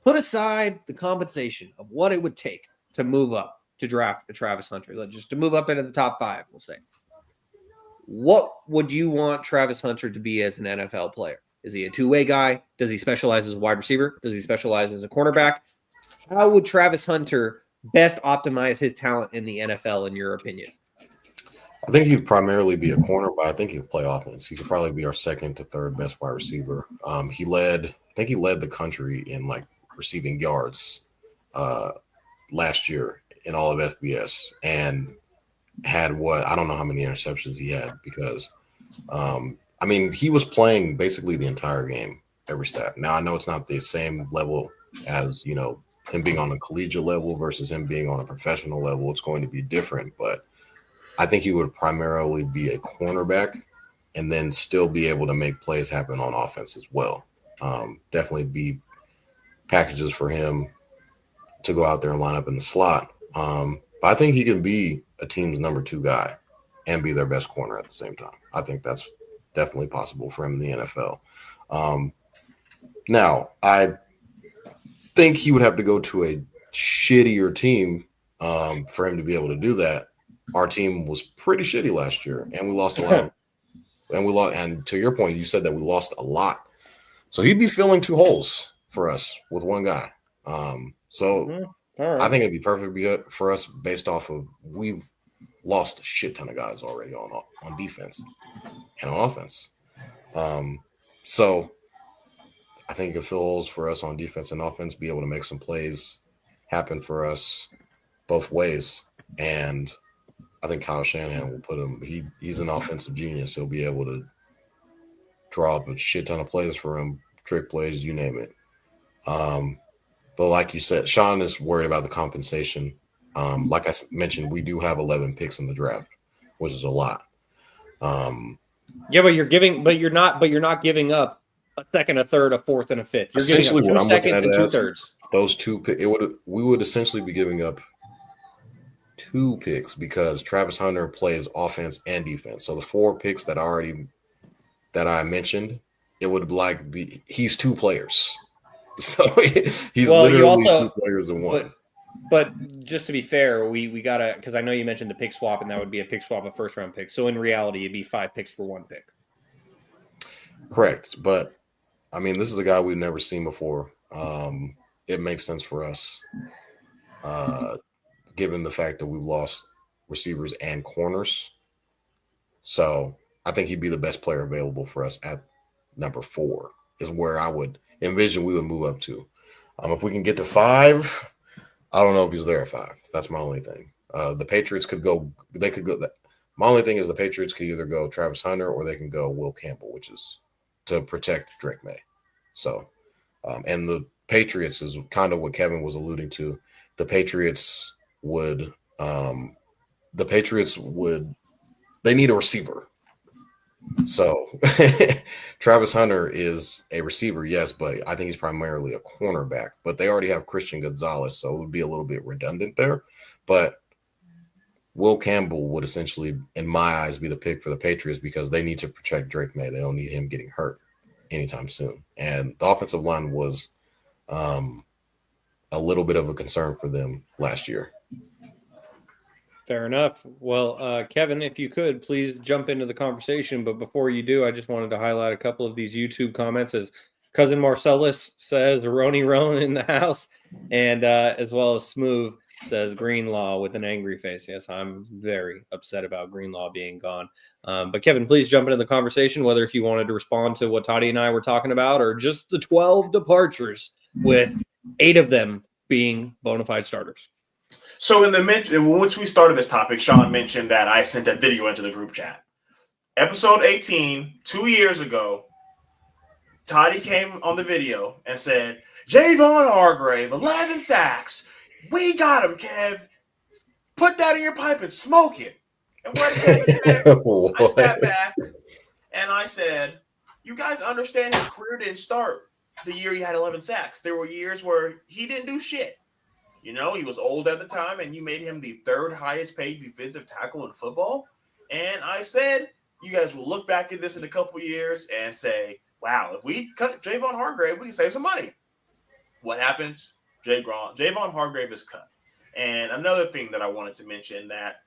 put aside the compensation of what it would take to move up to draft a Travis Hunter, just to move up into the top 5, we'll say. What would you want Travis Hunter to be as an NFL player? Is he a two-way guy? Does he specialize as a wide receiver? Does he specialize as a cornerback? How would Travis Hunter best optimize his talent in the NFL, in your opinion? I think he'd primarily be a corner, but I think he'd play offense. He could probably be our 2nd to 3rd best wide receiver. I think he led the country in like receiving yards last year in all of FBS, and had I don't know how many interceptions he had, because he was playing basically the entire game. every snap. Now I know it's not the same level as him being on a collegiate level versus him being on a professional level. It's going to be different, but I think he would primarily be a cornerback and then still be able to make plays happen on offense as well. Definitely be packages for him to go out there and line up in the slot. But I think he can be a team's number 2 guy and be their best corner at the same time. I think that's definitely possible for him in the NFL. Now, I think he would have to go to a shittier team for him to be able to do that. Our team was pretty shitty last year, and we lost a lot. And to your point, you said that we lost a lot. So he'd be filling 2 holes for us with 1 guy. Right. I think it'd be perfect for us based off of we've lost a shit ton of guys already on defense and on offense. So I think it could fill holes for us on defense and offense, be able to make some plays happen for us both ways. And I think Kyle Shanahan will put him. He's an offensive genius. He'll be able to draw up a shit ton of plays for him, trick plays, you name it. But like you said, Shaun is worried about the compensation. Like I mentioned, we do have 11 picks in the draft, which is a lot. Yeah, but you're not giving up a second, a third, a fourth, and a fifth. You're giving up 2 seconds and 2/3. Those 2 we would essentially be giving up 2 picks because Travis Hunter plays offense and defense. So the 4 picks that I mentioned, it would be he's 2 players. So he's literally 2 players in one. But just to be fair, we gotta, because I know you mentioned the pick swap, and that would be a pick swap of 1st-round pick. So in reality, it'd be 5 picks for 1 pick. Correct, but I mean, this is a guy we've never seen before. It makes sense for us, given the fact that we've lost receivers and corners. So I think he'd be the best player available for us at number 4 is where I would envision we would move up to. If we can get to 5, I don't know if he's there at 5. That's my only thing. The Patriots could go. They could go. My only thing is the Patriots could either go Travis Hunter or they can go Will Campbell, which is to protect Drake May. So, and the Patriots is kind of what Kevin was alluding to. The Patriots would. They need a receiver. So Travis Hunter is a receiver, yes, but I think he's primarily a cornerback. But they already have Christian Gonzalez, so it would be a little bit redundant there. But Will Campbell would essentially, in my eyes, be the pick for the Patriots because they need to protect Drake May. They don't need him getting hurt anytime soon. And the offensive line was a little bit of a concern for them last year. Fair enough. Well, Kevin, if you could, please jump into the conversation. But before you do, I just wanted to highlight a couple of these YouTube comments. As Cousin Marcellus says, Roni Roan in the house. And as well as Smooth says, Greenlaw with an angry face. Yes, I'm very upset about Greenlaw being gone. But Kevin, please jump into the conversation, whether if you wanted to respond to what Toddy and I were talking about or just the 12 departures with 8 of them being bona fide starters. So once we started this topic, Shaun mentioned that I sent a video into the group chat. Episode 18, 2 years ago, Toddy came on the video and said, Jaevon Hargrave, 11 sacks. We got him, Kev. Put that in your pipe and smoke it. And what said, I stepped back and I said, you guys understand his career didn't start the year he had 11 sacks. There were years where he didn't do shit. You know, he was old at the time, and you made him the 3rd highest paid defensive tackle in football. And I said, you guys will look back at this in a couple years and say, wow, if we cut Jaevon Hargrave, we can save some money. What happens? Jaevon Hargrave is cut. And another thing that I wanted to mention that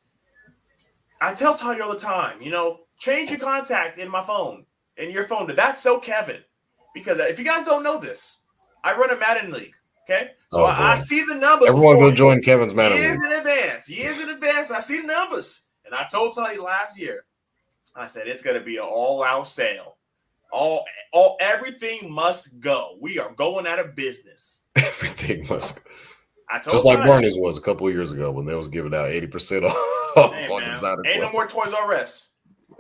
I tell Toddy all the time, change your contact in my phone, in your phone to That's So Kevin. Because if you guys don't know this, I run a Madden league. Okay, so I see the numbers. Everyone go join Kevin's Madden league. Years in advance. I see the numbers, and I told Toddy last year. I said it's going to be an all-out sale. Everything must go. We are going out of business. Everything must. I told just like Barney's was a couple of years ago when they was giving out 80% off. Hey, ain't no more Toys R Us.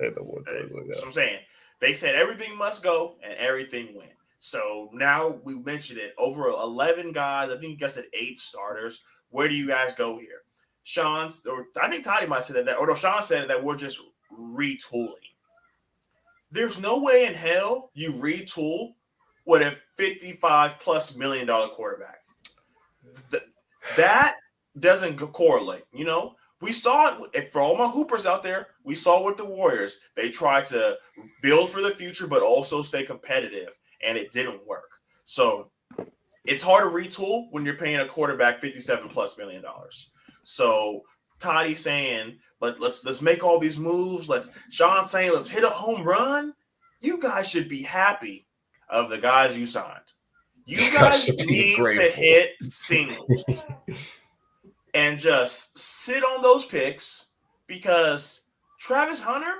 Ain't no more Toys R Us. That's what I'm saying. They said everything must go, and everything went. So now we mentioned it. Over 11 guys. I think you guys said 8 starters. Where do you guys go here? I think Toddy might have said that, or no, Shaun said that we're just retooling. There's no way in hell you retool with a $55+ million quarterback. That doesn't correlate. You know, we saw it for all my hoopers out there. We saw with the Warriors. They tried to build for the future, but also stay competitive, and it didn't work. So it's hard to retool when you're paying a quarterback $57+ million. So Toddy saying, let's make all these moves. Shaun saying, let's hit a home run. You guys should be happy of the guys you signed. You guys need to hit singles and just sit on those picks, because Travis Hunter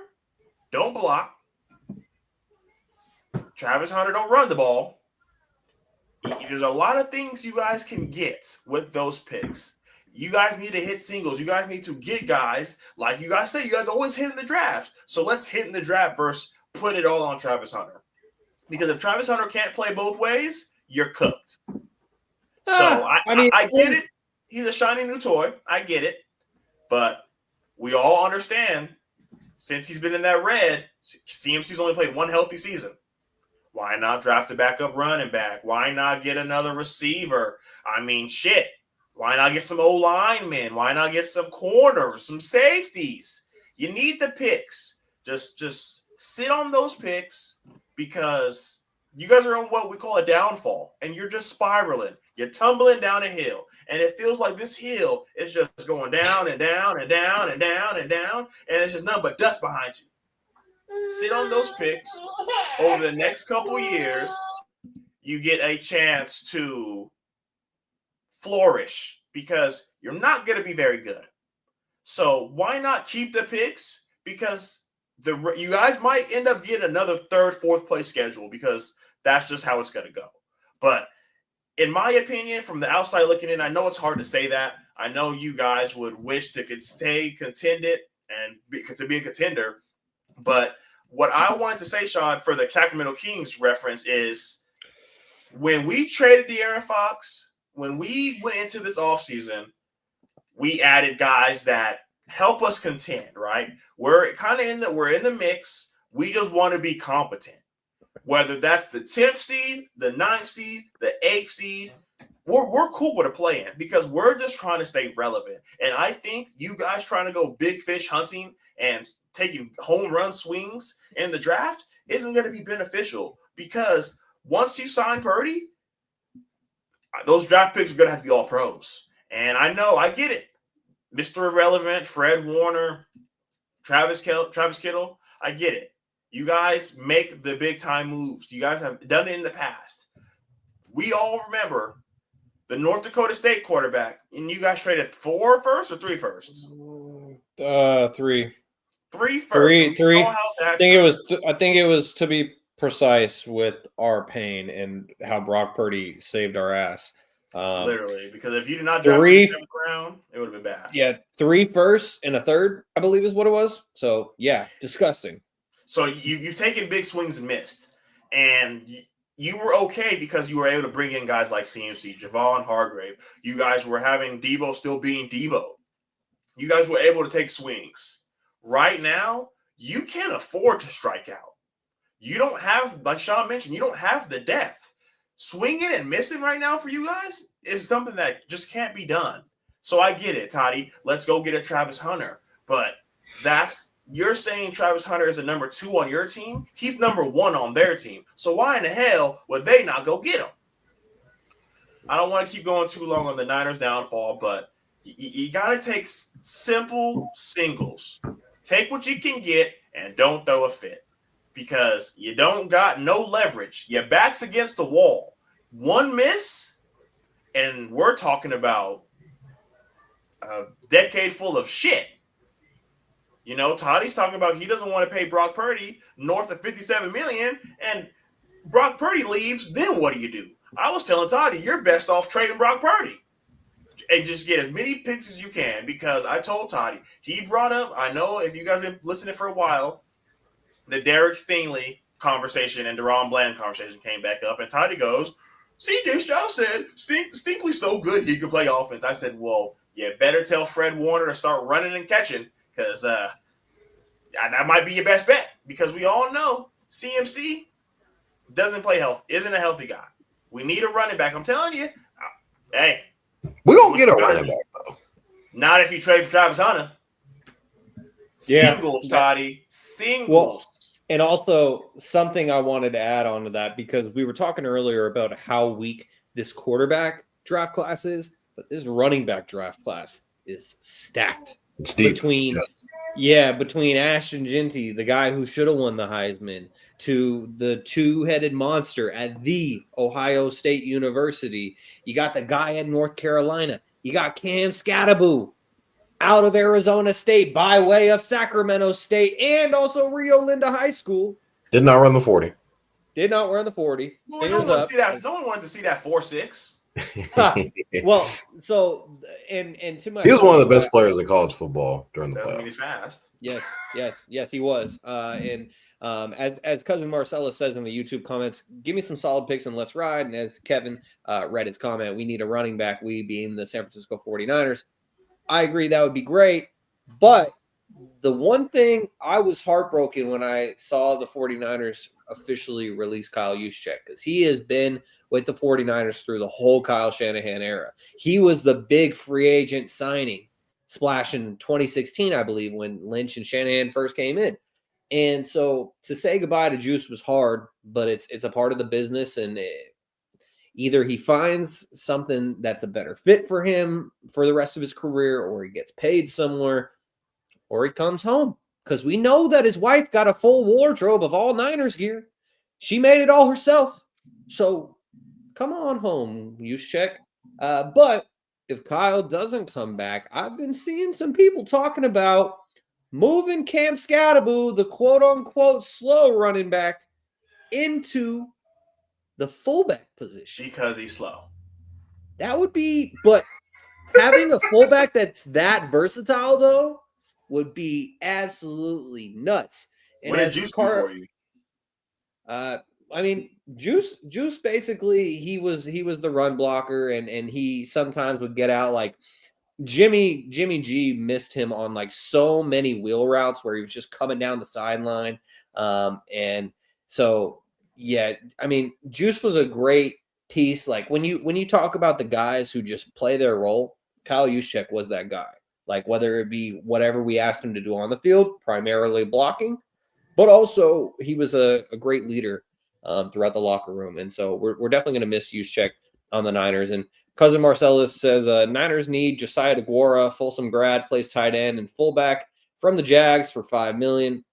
don't block. Travis Hunter don't run the ball. There's a lot of things you guys can get with those picks. You guys need to hit singles. You guys need to get guys, like you guys say, you guys always hit in the draft. So let's hit in the draft versus put it all on Travis Hunter. Because if Travis Hunter can't play both ways, you're cooked. So I get it. He's a shiny new toy. I get it. But we all understand, since he's been in that red, CMC's only played one healthy season. Why not draft a backup running back? Why not get another receiver? I mean, shit. Why not get some O-linemen? Why not get some corners, some safeties? You need the picks. Just sit on those picks, because you guys are on what we call a downfall, and you're just spiraling. You're tumbling down a hill, and it feels like this hill is just going down and down and down and down and down, and it's just nothing but dust behind you. Sit on those picks. Over the next couple years, you get a chance to flourish, because you're not going to be very good. So why not keep the picks? Because you guys might end up getting another 3rd, 4th place schedule, because that's just how it's going to go. But in my opinion, from the outside looking in, I know it's hard to say that. I know you guys would wish to stay contended and to be a contender. But what I wanted to say, Shaun, for the Sacramento Kings reference is, when we traded De'Aaron Fox, when we went into this offseason, we added guys that help us contend, right? We're in the mix. We just want to be competent. Whether that's the 10th seed, the 9th seed, the 8th seed, we're cool with a play-in, because we're just trying to stay relevant. And I think you guys trying to go big fish hunting and taking home run swings in the draft isn't going to be beneficial, because once you sign Purdy, those draft picks are going to have to be all pros. And I know, I get it. Mr. Irrelevant, Fred Warner, Travis Kittle, I get it. You guys make the big-time moves. You guys have done it in the past. We all remember the North Dakota State quarterback, and you guys traded 4 firsts or 3 firsts? 3. 3 firsts. Three. I think it was, to be precise, with our pain and how Brock Purdy saved our ass. Literally, because if you did not draft in the 7th round, it would have been bad. Yeah, 3 firsts and a 3rd, I believe, is what it was. So yeah, disgusting. So you've taken big swings and missed, and you were okay because you were able to bring in guys like CMC, Jaevon, Hargrave. You guys were having Debo still being Debo. You guys were able to take swings. Right now, you can't afford to strike out. You don't have, like Shaun mentioned, you don't have the depth. Swinging and missing right now for you guys is something that just can't be done. So I get it, Toddy. Let's go get a Travis Hunter. But you're saying Travis Hunter is a number 2 on your team. He's number 1 on their team. So why in the hell would they not go get him? I don't want to keep going too long on the Niners' downfall, but you got to take simple singles. Take what you can get and don't throw a fit, because you don't got no leverage. Your back's against the wall. One miss, and we're talking about a decade full of shit. You know, Toddy's talking about he doesn't want to pay Brock Purdy north of $57 million, and Brock Purdy leaves, then what do? I was telling Toddy, you're best off trading Brock Purdy and just get as many picks as you can, because I told Toddy, he brought up, I know if you guys have been listening for a while, the Derek Stingley conversation and Deron Bland conversation came back up, and Toddy goes, C.J. Stroud said Stingley's so good he could play offense. I said, well, you better tell Fred Warner to start running and catching, because that might be your best bet, because we all know CMC isn't a healthy guy. We need a running back. I'm telling you, hey. We're going to get a running back, though. Not if you trade for Travis Hunter. Singles, Toddy. Singles. Well, and also something I wanted to add on to that, because we were talking earlier about how weak this quarterback draft class is, but this running back draft class is stacked. It's deep. Between Ashton Jeanty, the guy who should have won the Heisman, to the two-headed monster at the Ohio State University. You got the guy at North Carolina. You got Cam Scatteraboo out of Arizona State by way of Sacramento State and also Rio Linda High School. Did not run the 40. Did not run the 40. No one wanted to see that 4.6. Well, so and to my, he was one of the best players in college football during the playoffs. Doesn't mean he's fast. Yes, he was. As cousin Marcellus says in the YouTube comments, give me some solid picks and let's ride. And as Kevin read his comment, we need a running back, we being the San Francisco 49ers. I agree, that would be great. But the one thing, I was heartbroken when I saw the 49ers officially release Kyle Juszczyk, because he has been with the 49ers through the whole Kyle Shanahan era. He was the big free agent signing splash in 2016, I believe, when Lynch and Shanahan first came in. And so to say goodbye to Juice was hard, but it's a part of the business, and either he finds something that's a better fit for him for the rest of his career, or he gets paid somewhere, or he comes home. Because we know that his wife got a full wardrobe of all Niners gear. She made it all herself. So come on home, Juszczyk. But if Kyle doesn't come back, I've been seeing some people talking about moving Cam Scatteraboo, the quote-unquote slow running back, into the fullback position. Because he's slow. That would be, but having a fullback that's that versatile, though, would be absolutely nuts. And what did Juice do for you? I mean, Juice basically, he was the run blocker, and he sometimes would get out like Jimmy G missed him on like so many wheel routes where he was just coming down the sideline. And so, yeah, I mean, Juice was a great piece. Like when you talk about the guys who just play their role, Kyle Juszczyk was that guy. Like whether it be whatever we asked him to do on the field, primarily blocking, but also he was a great leader throughout the locker room. And so we're definitely going to miss Juszczyk on the Niners. And cousin Marcellus says Niners need Josiah DeGuara, Folsom grad, plays tight end and fullback from the Jags for $5 million.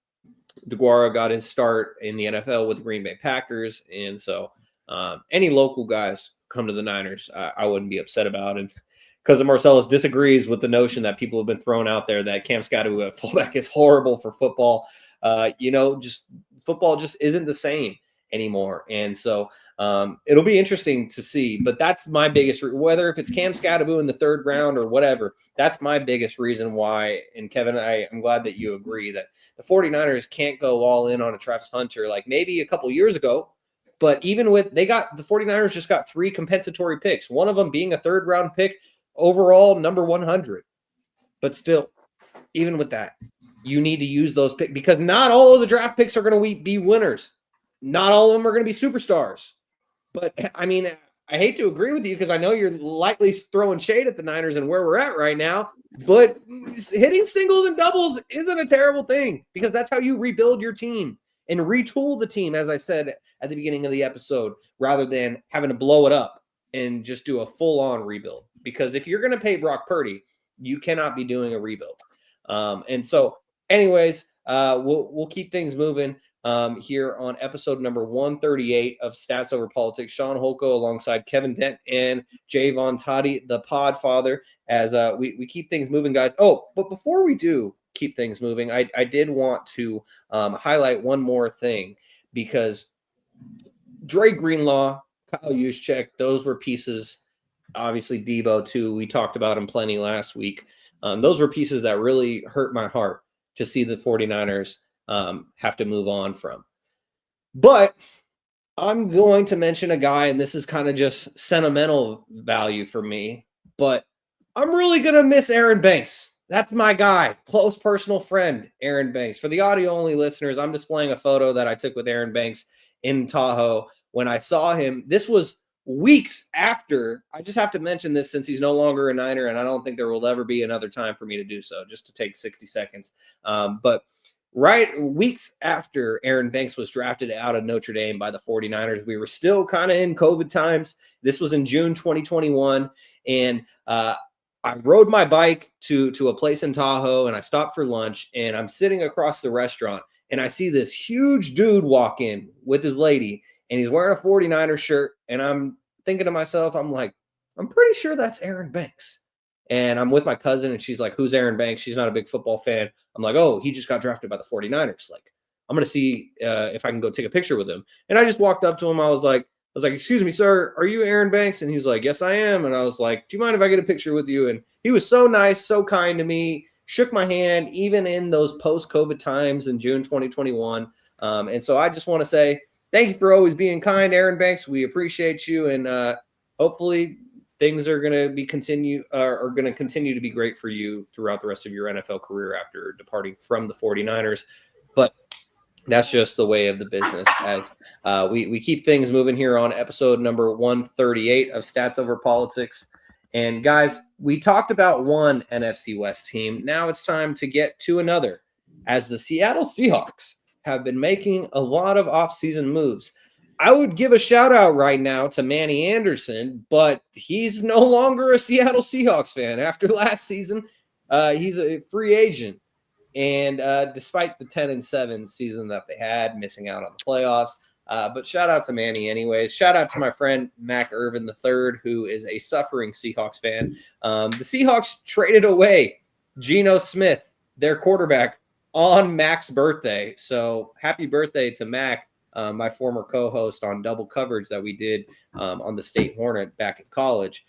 DeGuara got his start in the NFL with the Green Bay Packers. And so any local guys come to the Niners, I wouldn't be upset about. And cousin Marcellus disagrees with the notion that people have been thrown out there that Cam Scatteraboo at fullback is horrible for football. Just football just isn't the same anymore. And so it'll be interesting to see, but that's my biggest, whether if it's Cam Scatteraboo in the third round or whatever, that's my biggest reason why. And Kevin, I'm glad that you agree that the 49ers can't go all in on a Travis Hunter like maybe a couple years ago, but even with, the 49ers just got 3 compensatory picks, one of them being a third round pick overall, number 100. But still, even with that, you need to use those picks because not all of the draft picks are going to be winners. Not all of them are going to be superstars. But, I mean, I hate to agree with you because I know you're lightly throwing shade at the Niners and where we're at right now, but hitting singles and doubles isn't a terrible thing because that's how you rebuild your team and retool the team, as I said at the beginning of the episode, rather than having to blow it up and just do a full-on rebuild. Because if you're going to pay Brock Purdy, you cannot be doing a rebuild. And so, anyways, we'll keep things moving. Here on episode number 138 of Stats Over Politics. Shaun Holko alongside Kevin Dent and Jaevon Toddy, the Podfather, as we keep things moving, guys. Oh, but before we do keep things moving, I did want to highlight one more thing because Dre Greenlaw, Kyle Juszczyk, those were pieces, obviously Debo too, we talked about him plenty last week. Those were pieces that really hurt my heart to see the 49ers have to move on from. But I'm going to mention a guy, and this is kind of just sentimental value for me, but I'm really going to miss Aaron Banks. That's my guy, close personal friend, Aaron Banks. For the audio only listeners, I'm displaying a photo that I took with Aaron Banks in Tahoe when I saw him. This was weeks after. I just have to mention this since he's no longer a Niner, and I don't think there will ever be another time for me to do so, just to take 60 seconds. But right weeks after Aaron Banks was drafted out of Notre Dame by the 49ers, we were still kind of in COVID times. This was in June 2021. And I rode my bike to a place in Tahoe, and I stopped for lunch, and I'm sitting across the restaurant, and I see this huge dude walk in with his lady, and he's wearing a 49er shirt. And I'm thinking to myself, I'm like, I'm pretty sure that's Aaron Banks. And I'm with my cousin, and she's like, who's Aaron Banks? She's not a big football fan. I'm like, oh, he just got drafted by the 49ers. Like, I'm going to see if I can go take a picture with him. And I just walked up to him. I was like, excuse me, sir, are you Aaron Banks? And he was like, yes, I am. And I was like, do you mind if I get a picture with you? And he was so nice, so kind to me, shook my hand, even in those post-COVID times in June 2021. And so I just want to say thank you for always being kind, Aaron Banks. We appreciate you. And hopefully things are going to continue to be great for you throughout the rest of your NFL career after departing from the 49ers. But that's just the way of the business as we keep things moving here on episode number 138 of Stats Over Politics. And guys, we talked about one NFC West team. Now it's time to get to another, as the Seattle Seahawks have been making a lot of offseason moves. I would give a shout out right now to Manny Anderson, but he's no longer a Seattle Seahawks fan. After last season, he's a free agent. And despite the 10-7 season that they had, missing out on the playoffs. But shout out to Manny anyways. Shout out to my friend Mac Irvin III, who is a suffering Seahawks fan. The Seahawks traded away Geno Smith, their quarterback, on Mac's birthday. So happy birthday to Mac, my former co-host on Double Coverage that we did on the State Hornet back in college.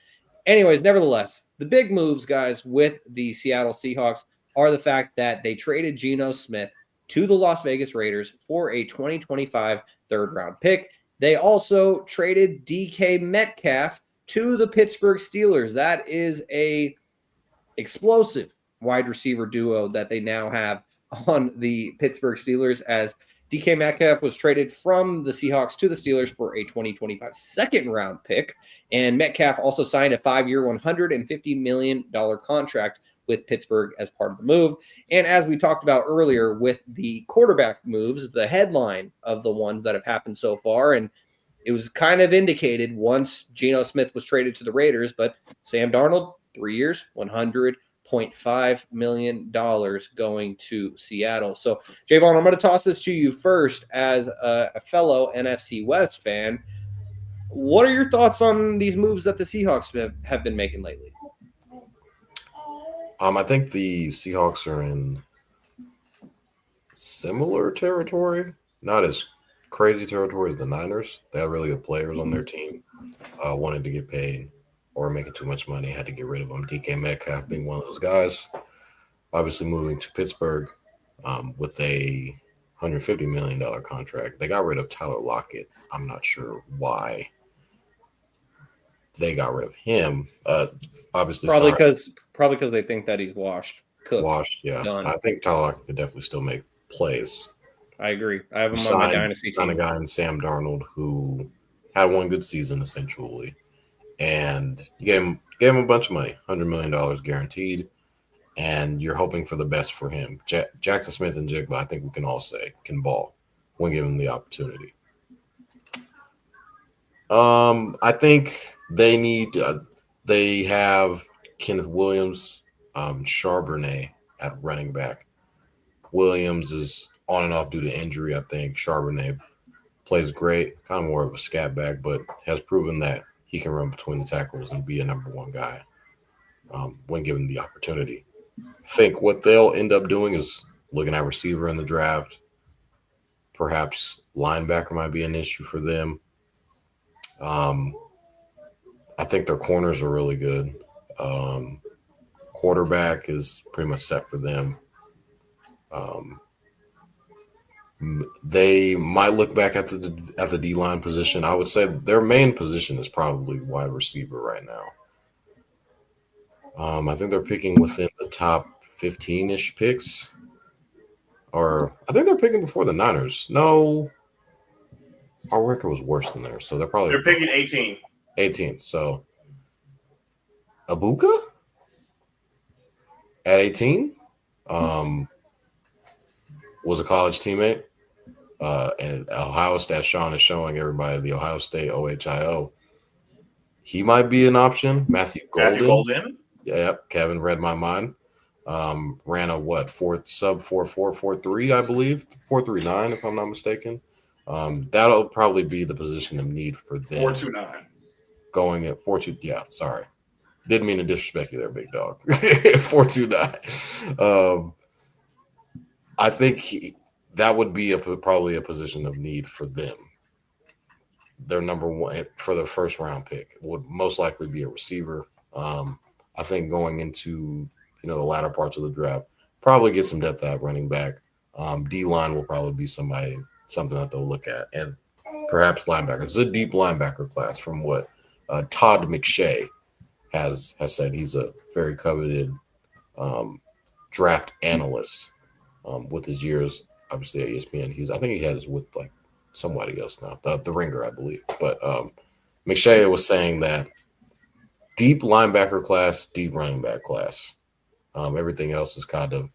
Anyways, nevertheless, the big moves, guys, with the Seattle Seahawks are the fact that they traded Geno Smith to the Las Vegas Raiders for a 2025 third-round pick. They also traded DK Metcalf to the Pittsburgh Steelers. That is a explosive wide receiver duo that they now have on the Pittsburgh Steelers, as DK Metcalf was traded from the Seahawks to the Steelers for a 2025 second-round pick. And Metcalf also signed a 5-year, $150 million contract with Pittsburgh as part of the move. And as we talked about earlier with the quarterback moves, the headline of the ones that have happened so far, and it was kind of indicated once Geno Smith was traded to the Raiders, but Sam Darnold, 3 years, $100.5 million going to Seattle. So, Jaevon, I'm going to toss this to you first as a fellow NFC West fan. What are your thoughts on these moves that the Seahawks have been making lately? I think the Seahawks are in similar territory, not as crazy territory as the Niners. They had really good players on their team, wanted to get paid or making too much money, had to get rid of them. DK Metcalf being one of those guys. Obviously moving to Pittsburgh with a $150 million contract. They got rid of Tyler Lockett. I'm not sure why they got rid of him. Obviously, probably because they think that he's washed. Yeah. Done. I think Tyler Lockett could definitely still make plays. I agree. I have him on my dynasty team. A guy in Sam Darnold who had one good season essentially, and you gave him a bunch of money, $100 million guaranteed, and you're hoping for the best for him. Jackson Smith and Jigba, I think we can all say, can ball when given the opportunity. I think they need. They have Kenneth Williams, Charbonnet at running back. Williams is on and off due to injury. I think Charbonnet plays great, kind of more of a scat back, but has proven that he can run between the tackles and be a number one guy when given the opportunity. I think what they'll end up doing is looking at receiver in the draft. Perhaps linebacker might be an issue for them. I think their corners are really good. Quarterback is pretty much set for them. They might look back at the D-line position. I would say their main position is probably wide receiver right now. I think they're picking within the top 15-ish picks. Or I think they're picking before the Niners. No, our record was worse than theirs, so they're picking 18. 18th. So Abuka at 18 was a college teammate. And Ohio State, Shaun is showing everybody the Ohio State OHIO. He might be an option. Matthew Golden. Yep, Kevin read my mind. Ran a sub 4.43, I believe, 4.39 if I'm not mistaken. That'll probably be the position of need for them. 4.29. Going at 4.2. Yeah, sorry, didn't mean to disrespect you there, big dog. 4.29. I think that would be probably a position of need for them. Their number one for the first round pick would most likely be a receiver. I think going into the latter parts of the draft, probably get some depth at running back. D-line will probably be something that they'll look at, and perhaps linebackers. It's a deep linebacker class from what Todd McShay has said. He's a very coveted draft analyst with his years, obviously, at ESPN. I think he has with like somebody else now, the Ringer, I believe. But McShay was saying that deep linebacker class, deep running back class. Everything else is kind of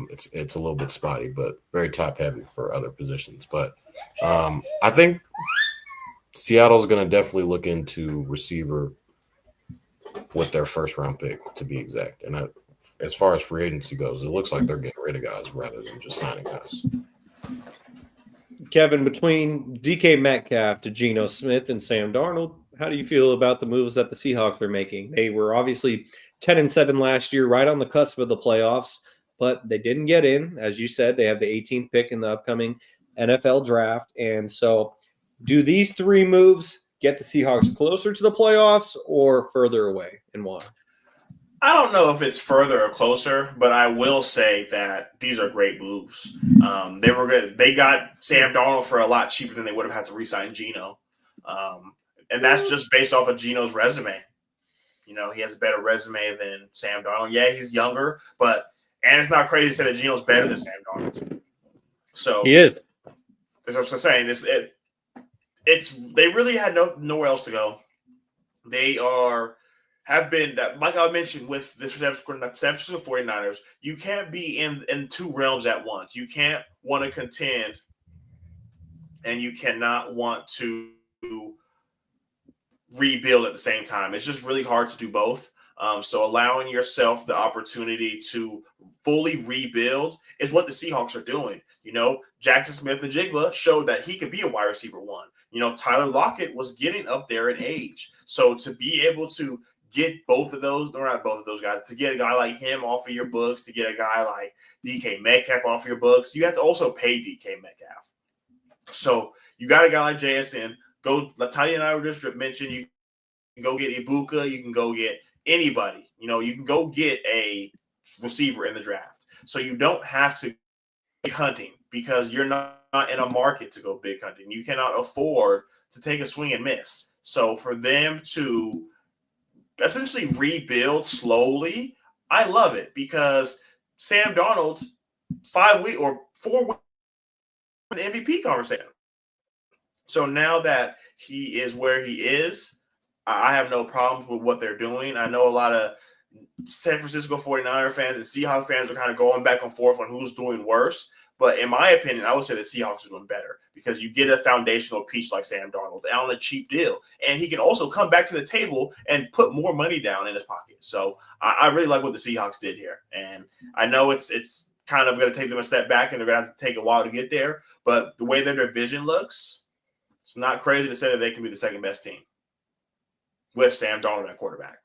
it's a little bit spotty, but very top heavy for other positions. But I think Seattle's going to definitely look into receiver with their first round pick, to be exact. And as far as free agency goes, it looks like they're getting rid of guys rather than just signing guys. Kevin, between DK Metcalf to Geno Smith and Sam Darnold, how do you feel about the moves that the Seahawks are making? They were obviously 10-7 last year, right on the cusp of the playoffs, but they didn't get in. As you said, they have the 18th pick in the upcoming NFL draft. And so do these three moves get the Seahawks closer to the playoffs or further away, and why? I don't know if it's further or closer, but I will say that these are great moves. They were good. They got Sam Darnold for a lot cheaper than they would have had to re-sign Geno. And that's just based off of Geno's resume. He has a better resume than Sam Darnold. Yeah, he's younger, and it's not crazy to say that Geno's better than Sam Darnold. So he is. That's what I'm saying. They really had nowhere else to go. They have been that, like I mentioned with the San Francisco 49ers, you can't be in two realms at once. You can't want to contend, and you cannot want to rebuild at the same time. It's just really hard to do both. So allowing yourself the opportunity to fully rebuild is what the Seahawks are doing. Jackson Smith-Njigba showed that he could be a wide receiver one. Tyler Lockett was getting up there in age. So to be able to get both of those, or not both of those guys, to get a guy like him off of your books, to get a guy like DK Metcalf off your books, you have to also pay DK Metcalf. So you got a guy like JSN. Go, Tati and I were just mentioned, you can go get Ibuka, you can go get anybody. You can go get a receiver in the draft. So you don't have to be hunting because you're not in a market to go big hunting. You cannot afford to take a swing and miss. So for them to essentially rebuild slowly, I love it because Sam Darnold 4 weeks in the MVP conversation. So now that he is where he is, I have no problems with what they're doing. I know a lot of San Francisco 49er fans and Seahawks fans are kind of going back and forth on who's doing worse. But in my opinion, I would say the Seahawks are doing better because you get a foundational piece like Sam Darnold on a cheap deal. And he can also come back to the table and put more money down in his pocket. So I really like what the Seahawks did here. And I know it's kind of going to take them a step back and they're going to have to take a while to get there. But the way their division looks, it's not crazy to say that they can be the second best team with Sam Darnold at quarterback.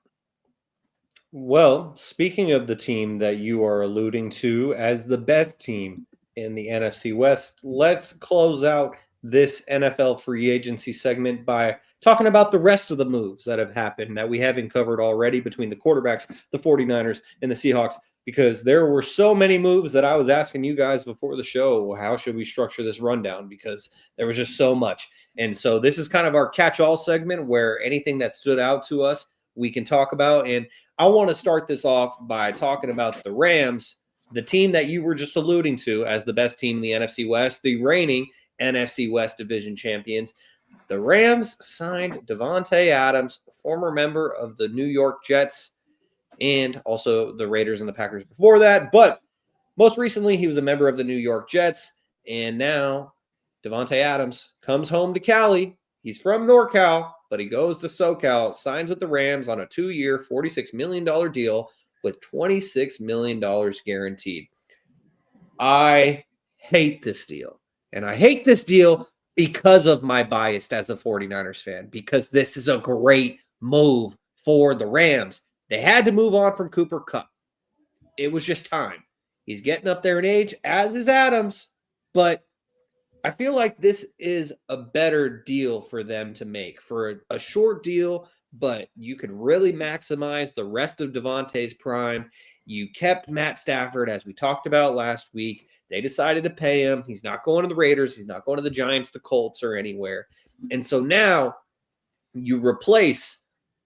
Well, speaking of the team that you are alluding to as the best team in the NFC West, let's close out this NFL free agency segment by talking about the rest of the moves that have happened that we haven't covered already between the quarterbacks, the 49ers, and the Seahawks. because there were so many moves that I was asking you guys before the show, how should we structure this rundown? Because there was just so much. And so this is kind of our catch-all segment where anything that stood out to us, we can talk about. And I want to start this off by talking about the Rams, the team that you were just alluding to as the best team in the NFC West, the reigning NFC West division champions. The Rams signed Davante Adams, former member of the New York Jets, and also the Raiders and the Packers before that. But most recently, he was a member of the New York Jets. And now Davante Adams comes home to Cali. He's from NorCal, but he goes to SoCal, signs with the Rams on a 2-year, $46 million deal with $26 million guaranteed. I hate this deal. And I hate this deal because of my bias as a 49ers fan, because this is a great move for the Rams. They had to move on from Cooper Kupp. It was just time. He's getting up there in age, as is Adams, but I feel like this is a better deal for them to make for a short deal, but you could really maximize the rest of Davante's prime. You kept Matt Stafford, as we talked about last week. They decided to pay him. He's not going to the Raiders. He's not going to the Giants, the Colts, or anywhere. And so now you replace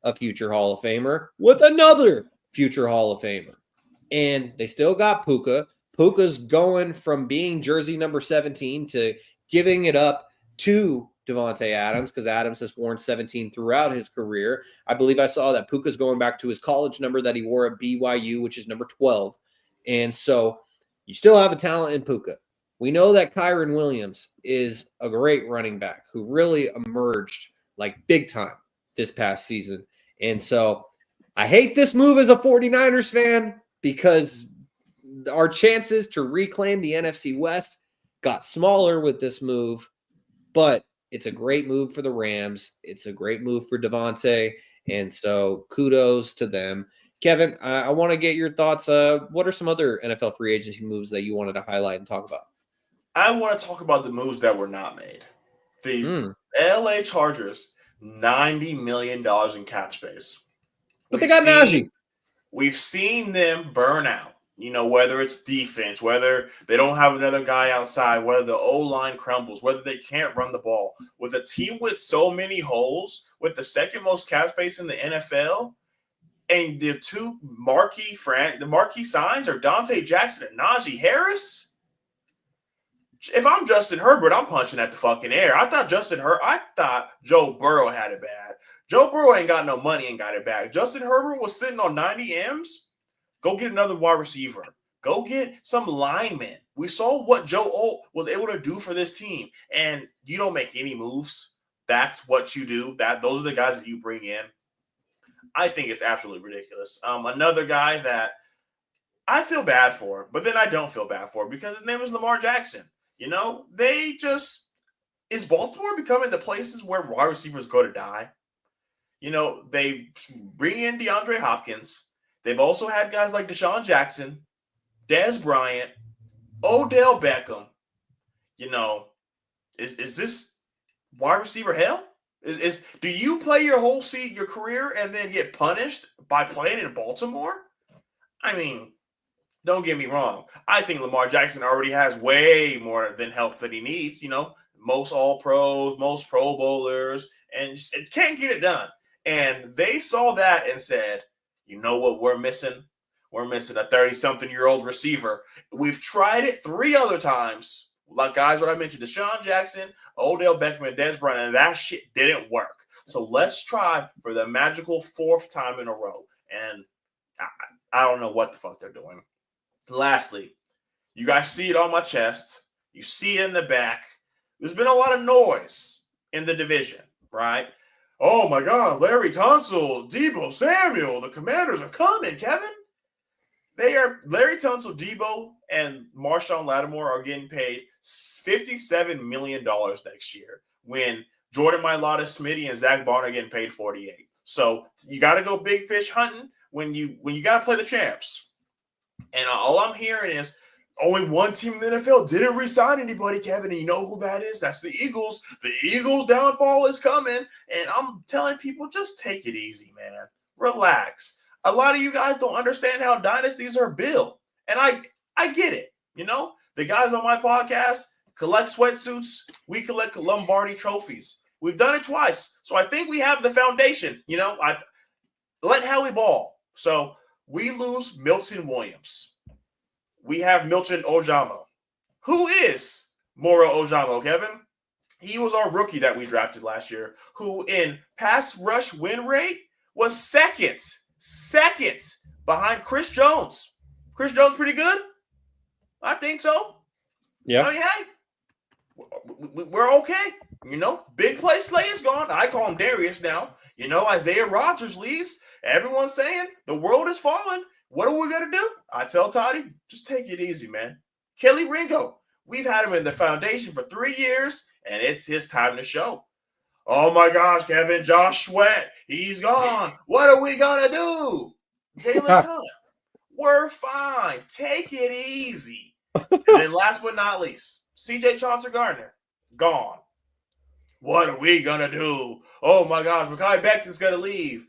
a future Hall of Famer with another future Hall of Famer. And they still got Puka. Puka's going from being jersey number 17 to giving it up to Davante Adams, because Adams has worn 17 throughout his career. I believe I saw that Puka's going back to his college number that he wore at BYU, which is number 12. And so you still have a talent in Puka. We know that Kyron Williams is a great running back who really emerged like big time this past season. And so I hate this move as a 49ers fan because our chances to reclaim the NFC West got smaller with this move, but it's a great move for the Rams. It's a great move for Davante, and so kudos to them. Kevin, I want to get your thoughts. What are some other NFL free agency moves that you wanted to highlight and talk about? I want to talk about the moves that were not made. These LA Chargers, $90 million in cap space. But they got Najee. We've seen them burn out. You know, whether it's defense, whether they don't have another guy outside, whether the O-line crumbles, whether they can't run the ball. With a team with so many holes, with the second most cap space in the NFL, and the two marquee signs are Dante Jackson and Najee Harris. If I'm Justin Herbert, I'm punching at the fucking air. I thought Joe Burrow had it bad. Joe Burrow ain't got no money and got it bad. Justin Herbert was sitting on 90 M's. Go get another wide receiver. Go get some linemen. We saw what Joe Alt was able to do for this team, and you don't make any moves. That's what you do. Those are the guys that you bring in. I think it's absolutely ridiculous. Another guy that I feel bad for, but then I don't feel bad for because his name is Lamar Jackson. You know, is Baltimore becoming the places where wide receivers go to die? You know, they bring in DeAndre Hopkins. They've also had guys like Deshaun Jackson, Dez Bryant, Odell Beckham. You know, is this wide receiver hell? Do you play your whole your career and then get punished by playing in Baltimore? I mean, don't get me wrong. I think Lamar Jackson already has way more than help that he needs. You know, most All-Pros, most Pro Bowlers, and it can't get it done. And they saw that and said, you know what we're missing? We're missing a 30-something-year-old receiver. We've tried it 3 other times. Like guys, what I mentioned, Deshaun Jackson, Odell Beckham, and Dez Bryant, and that shit didn't work. So let's try for the magical 4th time in a row. And I don't know what the fuck they're doing. Lastly, you guys see it on my chest. You see it in the back. There's been a lot of noise in the division, right? Oh, my God, Larry Tunsil, Debo Samuel, the Commanders are coming, Kevin. Larry Tunsil, Debo, and Marshawn Lattimore are getting paid $57 million next year when Jordan Mailata, Smitty, and Zach Barner are getting paid $48. So you got to go big fish hunting when you got to play the champs. And all I'm hearing is only one team in the NFL didn't re-sign anybody, Kevin. And you know who that is? That's the Eagles. The Eagles' downfall is coming. And I'm telling people, just take it easy, man. Relax. A lot of you guys don't understand how dynasties are built. And I get it. You know, the guys on my podcast collect sweatsuits. We collect Lombardi trophies. We've done it twice. So I think we have the foundation. You know, I let Howie ball. So we lose Milton Williams. We have Milton Ojamo. Who is Moro Ojamo, Kevin? He was our rookie that we drafted last year, who in pass rush win rate was second behind Chris Jones. Chris Jones pretty good? I think so. Yeah. I mean, hey, we're okay. You know, big play Slay is gone. I call him Darius now. You know, Isaiah Rodgers leaves. Everyone's saying the world is falling. What are we going to do? I tell Toddy, just take it easy, man. Kelly Ringo, we've had him in the foundation for 3 years, and it's his time to show. Oh, my gosh, Kevin, Josh Sweat, he's gone. What are we going to do? Jalen Hunt, we're fine. Take it easy. And then last but not least, CJ Chauncey-Gardner, gone. What are we going to do? Oh, my gosh, Mekhi Becton's going to leave.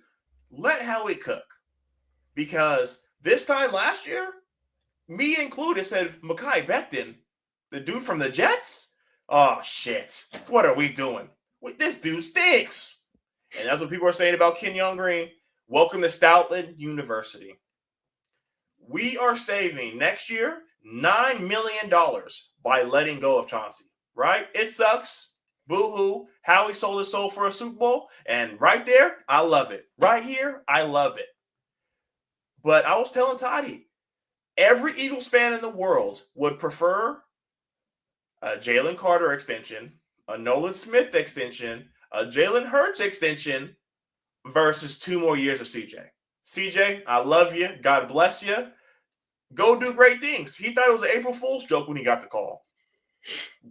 Let Howie cook. Because this time last year, me included, said Mekhi Becton, the dude from the Jets? Oh, shit. What are we doing? This dude stinks. And that's what people are saying about Kenyon Green. Welcome to Stoutland University. We are saving next year $9 million by letting go of Chauncey, right? It sucks. Boo-hoo. Howie sold his soul for a Super Bowl. And right there, I love it. Right here, I love it. But I was telling Toddy, every Eagles fan in the world would prefer a Jalen Carter extension, a Nolan Smith extension, a Jalen Hurts extension versus 2 more years of CJ. CJ, I love you. God bless you. Go do great things. He thought it was an April Fool's joke when he got the call.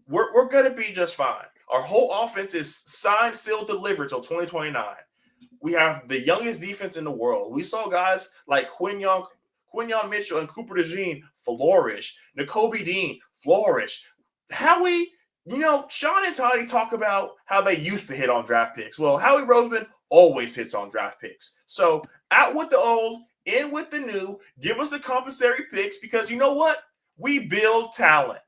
We're going to be just fine. Our whole offense is signed, sealed, delivered till 2029. We have the youngest defense in the world. We saw guys like Quinyon Mitchell and Cooper DeJean flourish. Nakobe Dean flourish. Howie, you know, Shaun and Toddy talk about how they used to hit on draft picks. Well, Howie Roseman always hits on draft picks. So out with the old, in with the new. Give us the compensatory picks because you know what? We build talent.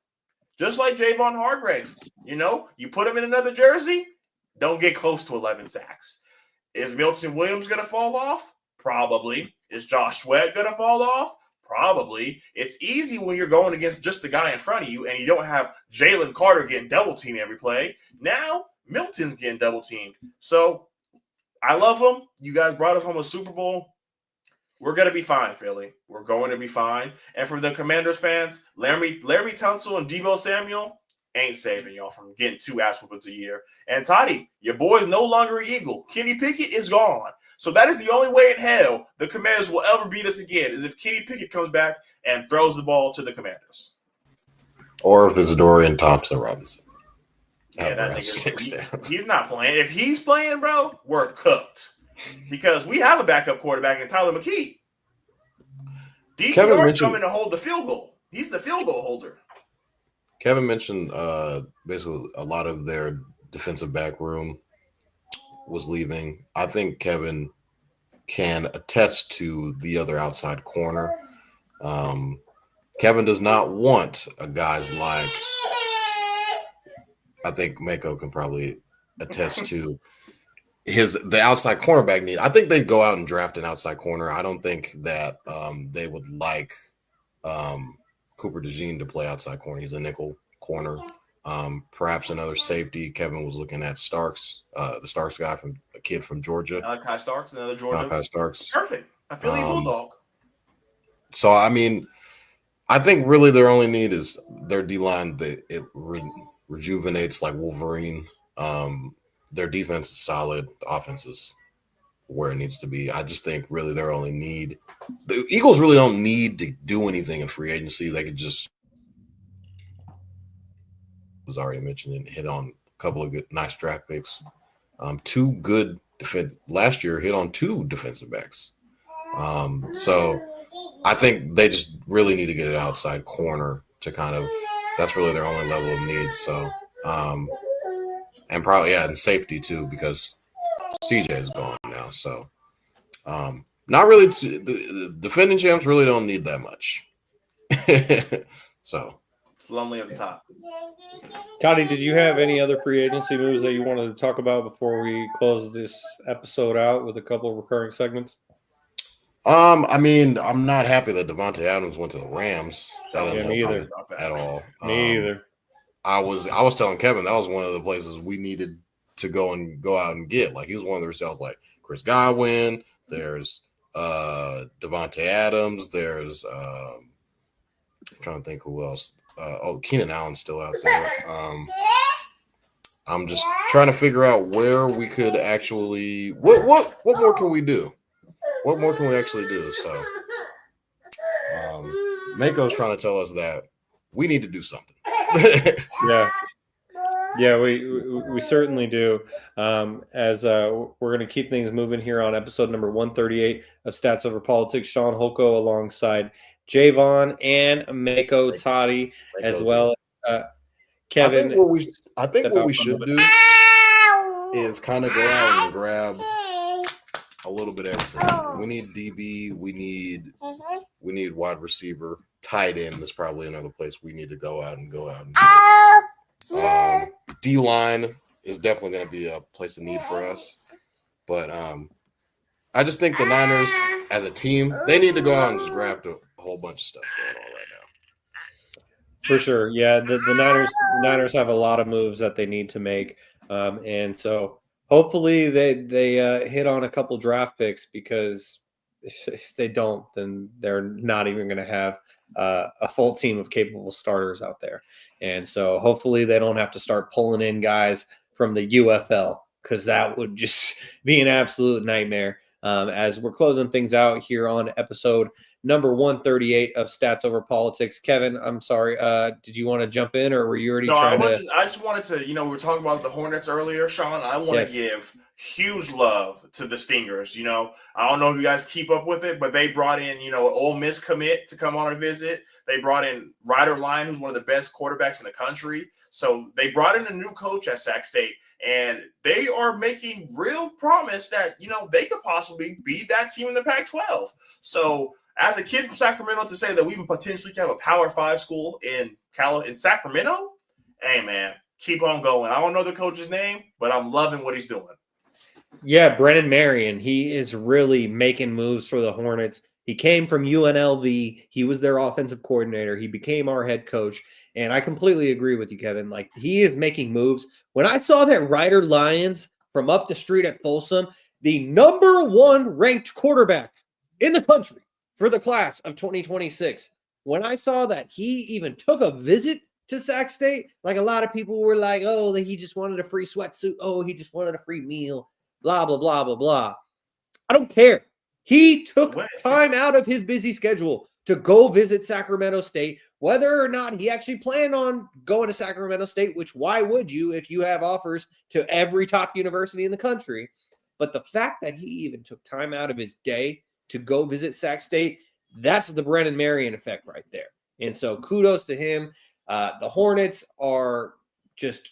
Just like Jaevon Hargrave. You know, you put him in another jersey, don't get close to 11 sacks. Is Milton Williams going to fall off? Probably. Is Josh Sweat going to fall off? Probably. It's easy when you're going against just the guy in front of you and you don't have Jalen Carter getting double-teamed every play. Now, Milton's getting double-teamed. So, I love him. You guys brought us home a Super Bowl. We're going to be fine, Philly. We're going to be fine. And for the Commanders fans, Laramie Tunsil and Deebo Samuel ain't saving y'all from getting 2 ass whoopings a year. And Toddy, your boy is no longer an Eagle. Kenny Pickett is gone. So that is the only way in hell the Commanders will ever beat us again is if Kenny Pickett comes back and throws the ball to the Commanders. Or if it's Dorian Thompson-Robinson. Yeah, that nigga, he's not playing. If he's playing, bro, we're cooked. Because we have a backup quarterback in Tyler McKee. DTR's coming to hold the field goal. He's the field goal holder. Kevin mentioned basically a lot of their defensive back room was leaving. I think Kevin can attest to the other outside corner. Kevin does not want a guys like, I think Mako can probably attest to the outside cornerback need. I think they'd go out and draft an outside corner. I don't think that they would like Cooper DeJean to play outside corner. He's a nickel corner. Perhaps another safety. Kevin was looking at Starks, the Starks guy a kid from Georgia. Malachi Starks, another Georgia. Malachi Starks. Perfect. I feel like Bulldog. So, I mean, I think really their only need is their D-line. It rejuvenates like Wolverine. Their defense is solid. The offense is where it needs to be. I just think really their only need. The Eagles really don't need to do anything in free agency. They could just, was already mentioned, hit on a couple of good, nice draft picks. 2 good defense last year. Hit on 2 defensive backs. So I think they just really need to get an outside corner to kind of. That's really their only level of need. So. And probably, and safety too, because CJ is gone now. So, Not really. The defending champs really don't need that much. So It's lonely at the top. Toddy, did you have any other free agency moves that you wanted to talk about before we close this episode out with a couple of recurring segments? I mean, I'm not happy that Devontae Adams went to the Rams. That Yeah, me either. At all. Me either. I was telling Kevin that was one of the places we needed to go out and get. Like, he was one of the receivers, like Chris Godwin. There's Devontae Adams. There's I'm trying to think who else. Keenan Allen's still out there. I'm just trying to figure out where we could actually what more can we do? What more can we actually do? So Mako's trying to tell us that we need to do something. Yeah, we certainly do. As we're going to keep things moving here on episode number 138 of Stats Over Politics. Shaun Holko alongside Jaevon and Mako Toddy, as well as Kevin. I think what we should do is kind of go out and grab a little bit extra. We need DB. We need wide receiver. Tight end is probably another place we need to go out and get. D-line is definitely going to be a place of need for us. But I just think the Niners, as a team, they need to go out and just grab a whole bunch of stuff going on right now. For sure. Yeah, the Niners have a lot of moves that they need to make. And so hopefully they hit on a couple draft picks, because if they don't, then they're not even going to have a full team of capable starters out there. And so hopefully they don't have to start pulling in guys from the UFL, because that would just be an absolute nightmare. As we're closing things out here on episode number 138 of Stats Over Politics. Kevin, I'm sorry. Did you want to jump in, or were you already trying to? I just wanted to, we were talking about the Hornets earlier, Shaun. I want to give huge love to the Stingers. I don't know if you guys keep up with it, but they brought in, an Ole Miss commit to come on a visit. They brought in Ryder Lyon, who's one of the best quarterbacks in the country. So they brought in a new coach at Sac State, and they are making real promise that, they could possibly be that team in the Pac-12. So as a kid from Sacramento, to say that we even potentially have a Power 5 school in Sacramento, hey, man, keep on going. I don't know the coach's name, but I'm loving what he's doing. Yeah, Brennan Marion, he is really making moves for the Hornets. He came from UNLV. He was their offensive coordinator. He became our head coach. And I completely agree with you, Kevin. Like, he is making moves. When I saw that Ryder Lyons from up the street at Folsom, the number 1 ranked quarterback in the country for the class of 2026, when I saw that he even took a visit to Sac State, like, a lot of people were like, oh, he just wanted a free sweatsuit. Oh, he just wanted a free meal, blah, blah, blah, blah, blah. I don't care. He took time out of his busy schedule to go visit Sacramento State, whether or not he actually planned on going to Sacramento State, which why would you if you have offers to every top university in the country? But the fact that he even took time out of his day to go visit Sac State, that's the Brennan Marion effect right there. And so kudos to him. The Hornets are just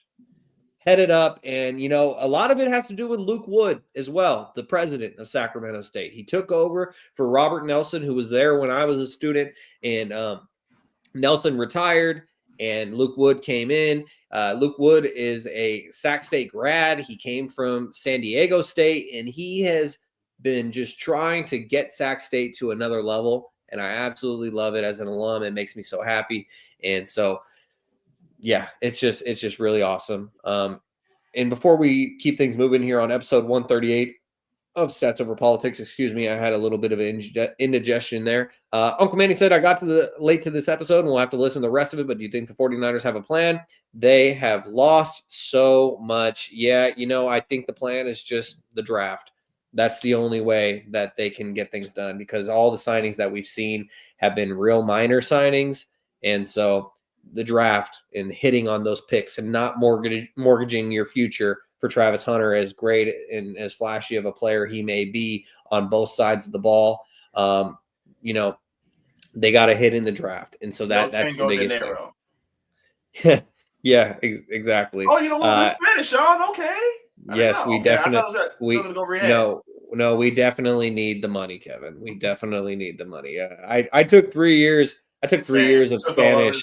headed up, and a lot of it has to do with Luke Wood as well, the president of Sacramento State. He took over for Robert Nelson, who was there when I was a student, and Nelson retired, and Luke Wood came in. Luke Wood is a Sac State grad. He came from San Diego State, and he has been just trying to get Sac State to another level, and I absolutely love it as an alum. It makes me so happy. And so yeah, it's just really awesome. And before we keep things moving here on episode 138 of Stats Over Politics, excuse me, I had a little bit of indigestion there. Uncle Manny said, I got late to this episode, and we'll have to listen to the rest of it, but do you think the 49ers have a plan? They have lost so much. Yeah, I think the plan is just the draft. That's the only way that they can get things done, because all the signings that we've seen have been real minor signings. And so the draft and hitting on those picks and not mortgaging your future for Travis Hunter, as great and as flashy of a player he may be on both sides of the ball, they got to hit in the draft. And so that's the biggest thing. Yeah, exactly. Oh, a little bit Spanish, Shaun. Okay. Yes, we definitely. no, we definitely need the money, Kevin. We definitely need the money. I took 3 years. I took 3 years of That's all Spanish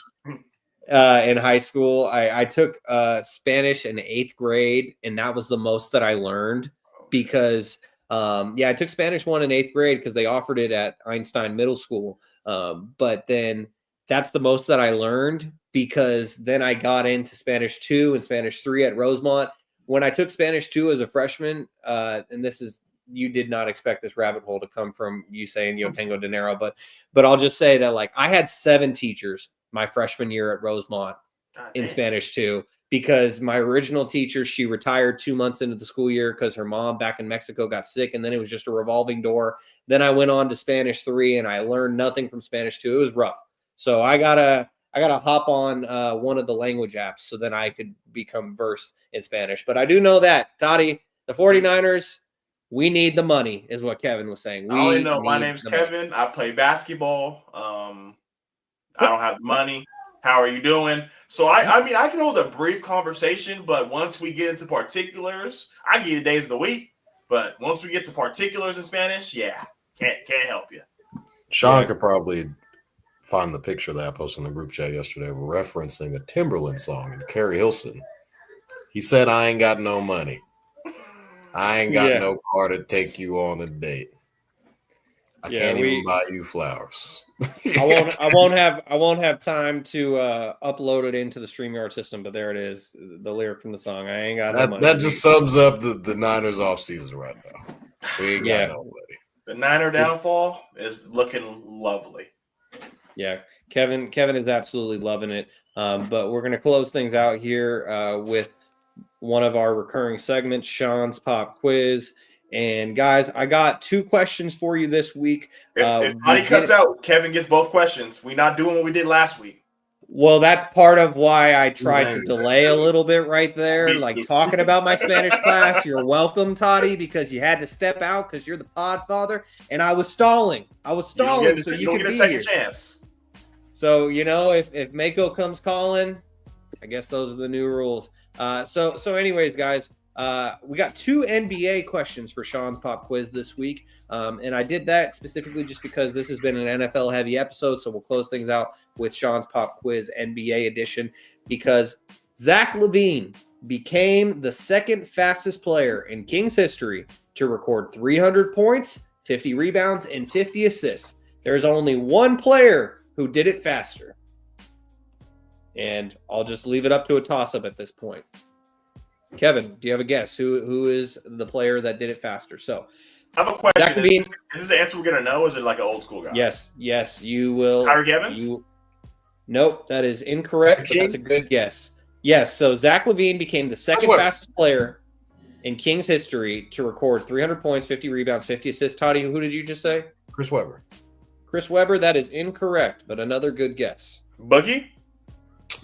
in high school. I took Spanish in 8th grade, and that was the most that I learned because I took Spanish 1 in 8th grade because they offered it at Einstein Middle School. But then that's the most that I learned because then I got into Spanish 2 and Spanish 3 at Rosemont. When I took Spanish 2 as a freshman, and this is, you did not expect this rabbit hole to come from you saying Yo tengo dinero, but I'll just say that like I had 7 teachers my freshman year at Rosemont in Spanish 2 because my original teacher, she retired 2 months into the school year because her mom back in Mexico got sick, and then it was just a revolving door. Then I went on to Spanish 3 and I learned nothing from Spanish 2. It was rough. So I gotta hop on one of the language apps so then I could become versed in Spanish. But I do know that, Toddy, the 49ers, we need the money, is what Kevin was saying. I only know my name's Kevin. Money. I play basketball. I don't have the money. How are you doing? So I mean, I can hold a brief conversation, but once we get into particulars, I give you days of the week. But once we get to particulars in Spanish, can't help you. Shaun could probably find the picture that I posted in the group chat yesterday referencing a Timberland song and Carrie Hilson. He said, "I ain't got no money. I ain't got no car to take you on a date. I can't even buy you flowers." I won't have time to upload it into the StreamYard system, but there it is, the lyric from the song. I ain't got no money. That just sums up the Niners off season right now. We ain't got no money. The Niner downfall is looking lovely. Yeah, Kevin is absolutely loving it. But we're gonna close things out here with one of our recurring segments, Shaun's Pop Quiz. And guys, I got 2 questions for you this week. If Toddy cuts out, Kevin gets both questions. We're not doing what we did last week. Well, that's part of why I tried to delay a little bit right there, like talking about my Spanish class. You're welcome, Toddy, because you had to step out because you're the pod father, and I was stalling. So you don't get a second chance. So if Mako comes calling, I guess those are the new rules. So anyways, guys. We got 2 NBA questions for Shaun's Pop Quiz this week. And I did that specifically just because this has been an NFL heavy episode. So we'll close things out with Shaun's Pop Quiz NBA edition because Zach LaVine became the second fastest player in Kings history to record 300 points, 50 rebounds, and 50 assists. There's only one player who did it faster. And I'll just leave it up to a toss-up at this point. Kevin, do you have a guess? Who is the player that did it faster? So, I have a question. Is this the answer we're going to know, or is it like an old school guy? Yes, you will. Tyreek Evans? Nope, that is incorrect, but that's a good guess. Yes, so Zach LaVine became the second fastest player in Kings history to record 300 points, 50 rebounds, 50 assists. Toddy, who did you just say? Chris Webber. Chris Webber, that is incorrect, but another good guess. Boogie?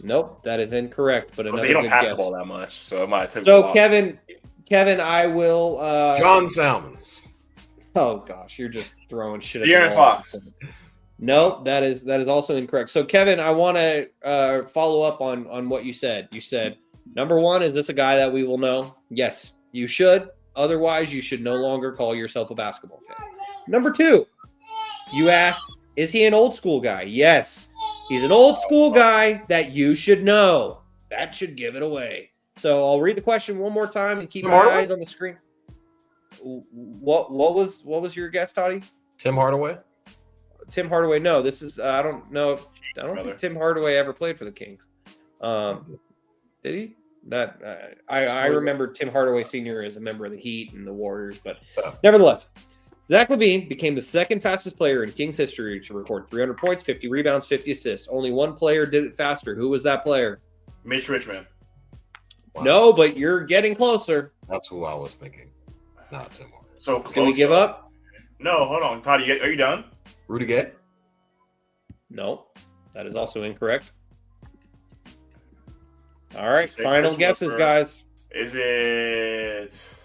Nope, that is incorrect, but another good guess. He don't pass the ball that much, so it might take So Kevin, I will John Salmons. Oh gosh, you're just throwing shit at De'Aaron Fox. No, that is also incorrect. So Kevin, I want to follow up on what you said. You said, number 1, is this a guy that we will know? Yes, you should. Otherwise, you should no longer call yourself a basketball fan. Number 2, you asked, is he an old school guy? Yes. He's an old school guy that you should know. That should give it away. So I'll read the question one more time and keep my eyes on the screen. What was your guess, Toddy? Tim Hardaway? Tim Hardaway. No, this is I don't know. I don't think Tim Hardaway ever played for the Kings. Did he? I remember Tim Hardaway Sr. as a member of the Heat and the Warriors, but nevertheless. Zach LaVine became the second fastest player in Kings history to record 300 points, 50 rebounds, 50 assists. Only one player did it faster. Who was that player? Mitch Richmond. Wow. No, but you're getting closer. That's who I was thinking. Not Tim. So close. Can we give up? No, hold on. Toddy, are you done? Rudy Gay? No, that is also incorrect. All right, final guesses, guys. Is it...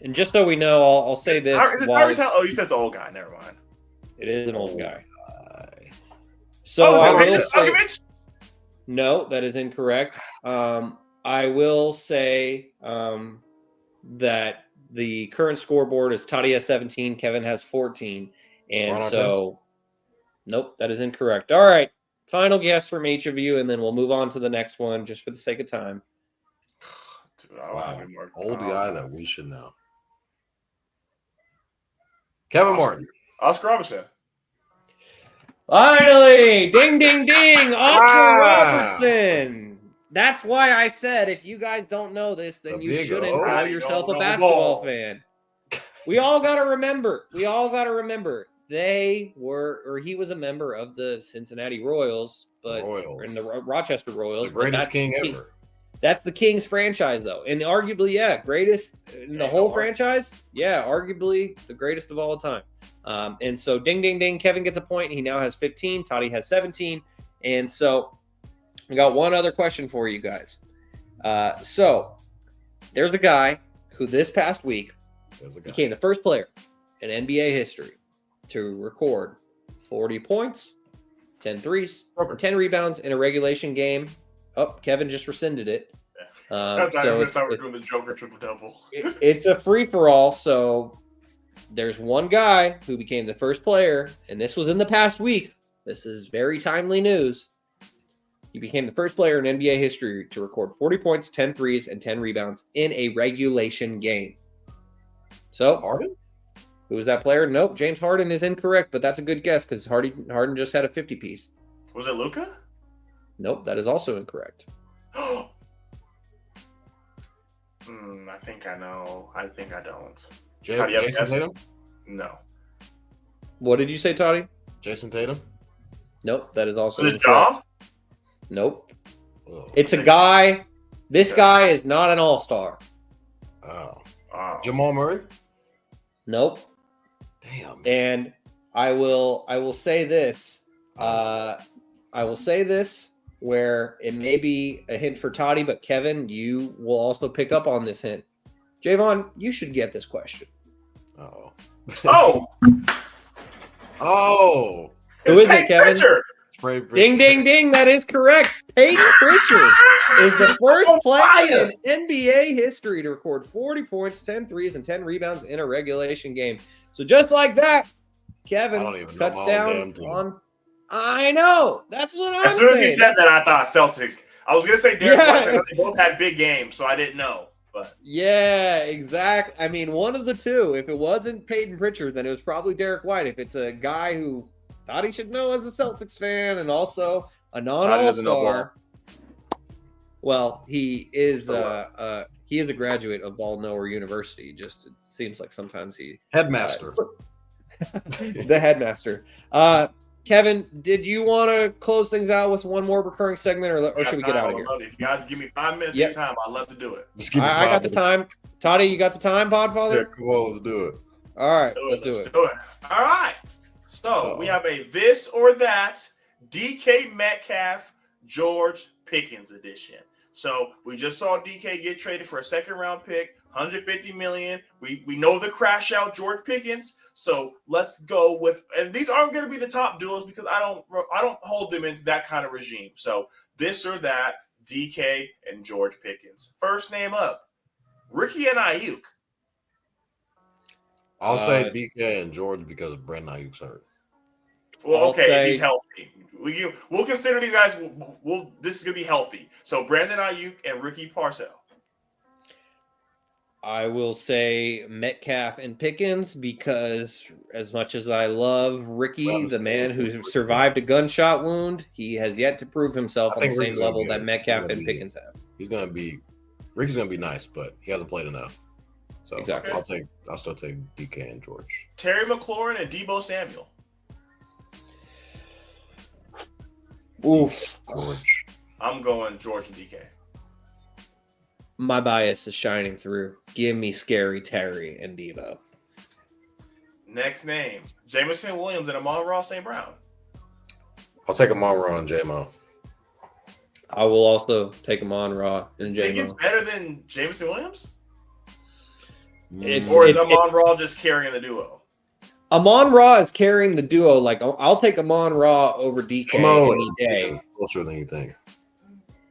And just so we know, I'll say this. Is it Tyrese Halliburton? Oh, you said it's an old guy. Never mind. It is an old guy. So I will say, no, that is incorrect. I will say that the current scoreboard is Toddy has 17, Kevin has 14. And Ron so, nope, that is incorrect. All right. Final guess from each of you, and then we'll move on to the next one just for the sake of time. Dude, I don't have any more. Old guy that we should know. Kevin Martin. Oscar Robertson. Finally! Ding, ding, ding! Oscar Robertson! That's why I said if you guys don't know this, then you shouldn't call yourself a basketball fan. We all got to remember. They were, or he was a member of the Cincinnati Royals, but in the Rochester Royals. The greatest king ever. That's the Kings franchise, though. And arguably, yeah, greatest in the whole franchise. Yeah, arguably the greatest of all time. And so, ding, ding, ding. Kevin gets a point. He now has 15. Toddy has 17. And so, I got one other question for you guys. So, there's a guy who this past week became the first player in NBA history to record 40 points, 10 threes, and 10 rebounds in a regulation game. Oh, Kevin just rescinded it. I thought we were doing the Joker triple-double. It's a free-for-all, so there's one guy who became the first player, and this was in the past week. This is very timely news. He became the first player in NBA history to record 40 points, 10 threes, and 10 rebounds in a regulation game. So, Harden? Who was that player? Nope, James Harden is incorrect, but that's a good guess because Harden just had a 50-piece. Was it Luka? Nope, that is also incorrect. I think I know. I think I don't. Jason Tatum? No. What did you say, Toddy? Jason Tatum? Nope, that is also Was it incorrect. Ja? Nope. Oh. It's a guy. This guy is not an all-star. Oh. Oh. Jamal Murray? Nope. Damn. And I will say this. I will say this where it may be a hint for Toddy, but Kevin, you will also pick up on this hint. Jaevon, you should get this question. Uh-oh. Oh! Oh! Who is it, Kevin? Ding, ding, ding. That is correct. Peyton Pritchard is the first player in NBA history to record 40 points, 10 threes, and 10 rebounds in a regulation game. So just like that, Kevin cuts down on... I know. That's what I'm saying. As soon as he said that, I thought Celtic. I was going to say Derek White. I know they both had big games, so I didn't know. But yeah, exactly. I mean, one of the two. If it wasn't Peyton Pritchard, then it was probably Derek White. If it's a guy who thought he should know as a Celtics fan and also a non-all-star. Well, he is a graduate of Ball Knower University. Just it seems like sometimes he headmaster. The headmaster. Kevin, did you want to close things out with one more recurring segment, or should we get out of here? If you guys give me 5 minutes of your time, I'd love to do it. Just give me I got the time. Toddy, you got the time, Podfather? Yeah, come on, let's do it. All right, let's do it. All right. So we have a this or that DK Metcalf George Pickens edition. So we just saw DK get traded for a second-round pick, $150 million. We know the crash out George Pickens. So let's go with, and these aren't going to be the top duos because I don't hold them into that kind of regime. So this or that, DK and George Pickens. First name up, Ricky and Ayuk. I'll say DK and George because Brandon Ayuk's hurt. Well, okay, if he's healthy. We'll consider these guys. This is going to be healthy. So Brandon Ayuk and Ricky Parcell. I will say Metcalf and Pickens because as much as I love Ricky, the man who survived a gunshot wound, he has yet to prove himself on the same level that Metcalf and Pickens have. Ricky's going to be nice, but he hasn't played enough. So exactly. I'll still take DK and George. Terry McLaurin and Deebo Samuel. Oof. George. I'm going George and DK. My bias is shining through. Give me Scary Terry and Deebo. Next name, Jamison Williams and Amon-Ra St. Brown. I'll take Amon-Ra and J-Mo. I will also take Amon-Ra and J-Mo. Think it's better than Jamison Williams? Or is Amon-Ra just carrying the duo? Amon-Ra is carrying the duo. Like I'll take Amon-Ra over DK any day. Closer than you think.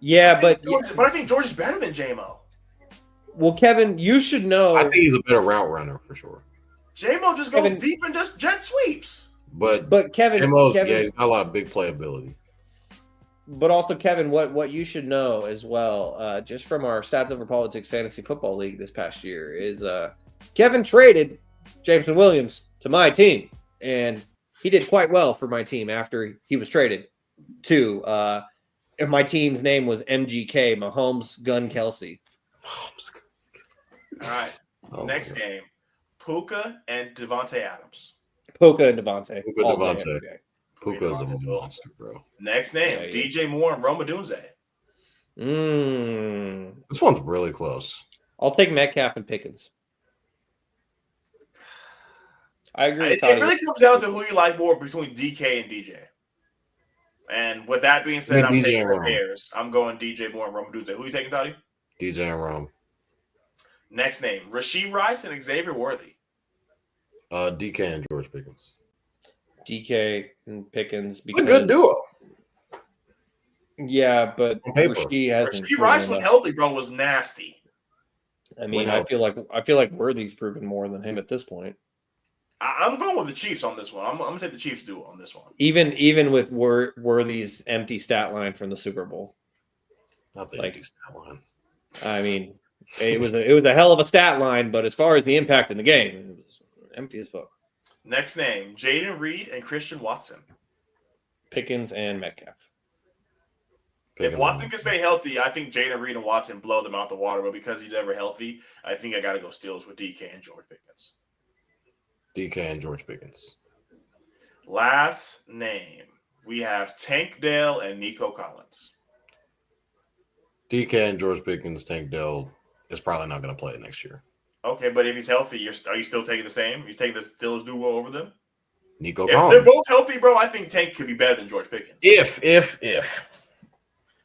Yeah, but I think George is better than J-Mo. Well, Kevin, you should know. I think he's a better route runner for sure. J-Mo just goes Kevin- deep and just jet sweeps. But Kevin, He's got a lot of big playability. But also, Kevin, what you should know as well, just from our Stats Over Politics Fantasy Football League this past year, is Kevin traded Jameson Williams to my team, and he did quite well for my team after he was traded to. And my team's name was MGK, Mahomes Gun Kelsey. All right. Next game, Puka and Devontae Adams. Puka and Devontae. Puka's a monster, bro. Next name, DJ Moore and Roma Dunze. This one's really close. I'll take Metcalf and Pickens. I agree. It really comes down to who you like more between DK and DJ. And with that being said, I'm taking the pairs. I'm going DJ Moore and Roma Dunze. Who you taking, Toddy? DJ and Rome. Next name, Rashee Rice and Xavier Worthy. DK and George Pickens. DK and Pickens. Because, a good duo. Yeah, but Rashee Rice when healthy, bro, was nasty. I mean, I feel like Worthy's proven more than him at this point. I'm going with the Chiefs on this one. I'm going to take the Chiefs duo on this one. Even with Worthy's empty stat line from the Super Bowl. Not the empty stat line. I mean, it was a hell of a stat line, but as far as the impact in the game, it was empty as fuck. Next name, Jaden Reed and Christian Watson. Pickens and Metcalf. If Watson can stay healthy, I think Jaden Reed and Watson blow them out the water. But because he's never healthy, I think I got to go Steelers with DK and George Pickens. DK and George Pickens. Last name, we have Tank Dell and Nico Collins. DK and George Pickens. Tank Dell is probably not going to play next year. Okay, but if he's healthy, are you still taking the same? You taking the Steelers duo over them? Nico If Collins. they're both healthy, bro, I think Tank could be better than George Pickens. If.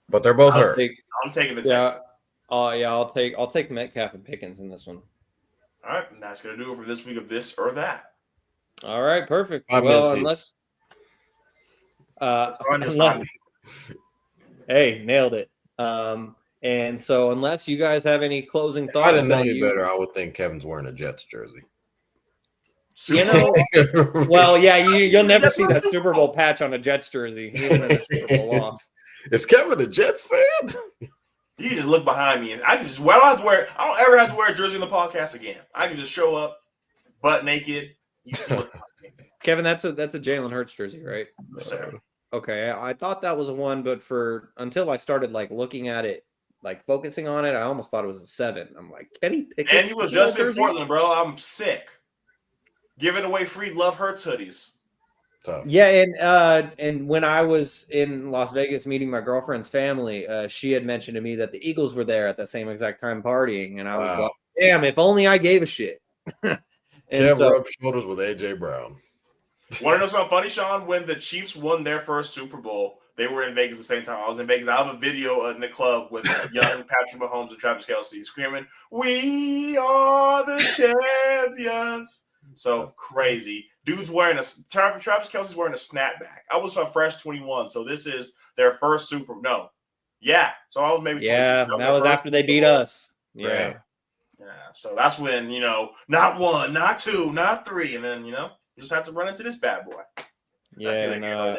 But they're both hurt. I'm taking the Texans. I'll take Metcalf and Pickens in this one. All right, and that's going to do it for this week of This or That. All right, perfect. Unless hey, nailed it. And so unless you guys have any closing thoughts, I didn't know any better. I would think Kevin's wearing a Jets jersey. You know, well, yeah, you'll never see that Super Bowl patch on a Jets jersey, even in a Super Bowl loss. Is Kevin a Jets fan? You just look behind me, and I don't ever have to wear a jersey on the podcast again. I can just show up, butt naked. You see what's behind me. Kevin, that's a Jalen Hurts jersey, right? Yes, sir. Okay, I thought that was a 1, but until I started looking at it, focusing on it, I almost thought it was a 7. I'm like, Kenny Pickett. And he was just in Portland, bro. I'm sick. Giving away free Love Hurts hoodies. Yeah, and when I was in Las Vegas meeting my girlfriend's family, she had mentioned to me that the Eagles were there at the same exact time partying, and I was like, "Damn, if only I gave a shit." Jeff rubbed shoulders with AJ Brown. Want to know something funny, Shaun? When the Chiefs won their first Super Bowl, they were in Vegas at the same time. I was in Vegas. I have a video in the club with young Patrick Mahomes and Travis Kelce screaming, "We are the champions!" So crazy. Dude's wearing Travis Kelce's wearing a snapback. I was a fresh 21, so this is their first Super Bowl. No. Yeah. So I was maybe 22. That was after they beat us. Yeah. Yeah. So that's when, not 1, not 2, not 3, and then, just have to run into this bad boy. Yeah.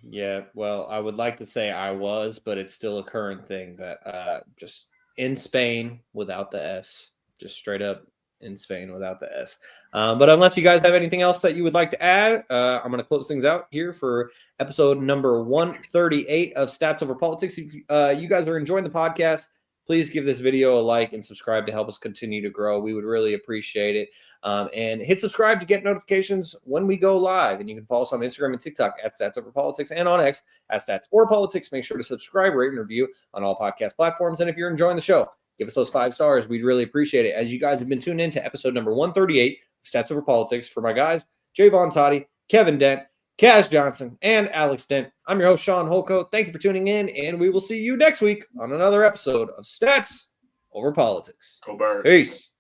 Yeah. Well, I would like to say I was, but it's still a current thing that just in Spain without the S, just straight up in Spain without the S. But unless you guys have anything else that you would like to add, I'm going to close things out here for episode number 138 of Stats Over Politics. If you guys are enjoying the podcast, please give this video a like and subscribe to help us continue to grow. We would really appreciate it. And hit subscribe to get notifications when we go live. And you can follow us on Instagram and TikTok at Stats Over Politics and on X at Stats or Politics. Make sure to subscribe, rate, and review on all podcast platforms. And if you're enjoying the show, give us those 5 stars. We'd really appreciate it. As you guys have been tuned in to episode number 138 of Stats Over Politics. For my guys, Jaevon Toddy, Kevin Dent, Kaz Johnson, and Alex Dent, I'm your host, Shaun Holko. Thank you for tuning in, and we will see you next week on another episode of Stats Over Politics. Go Birds. Peace.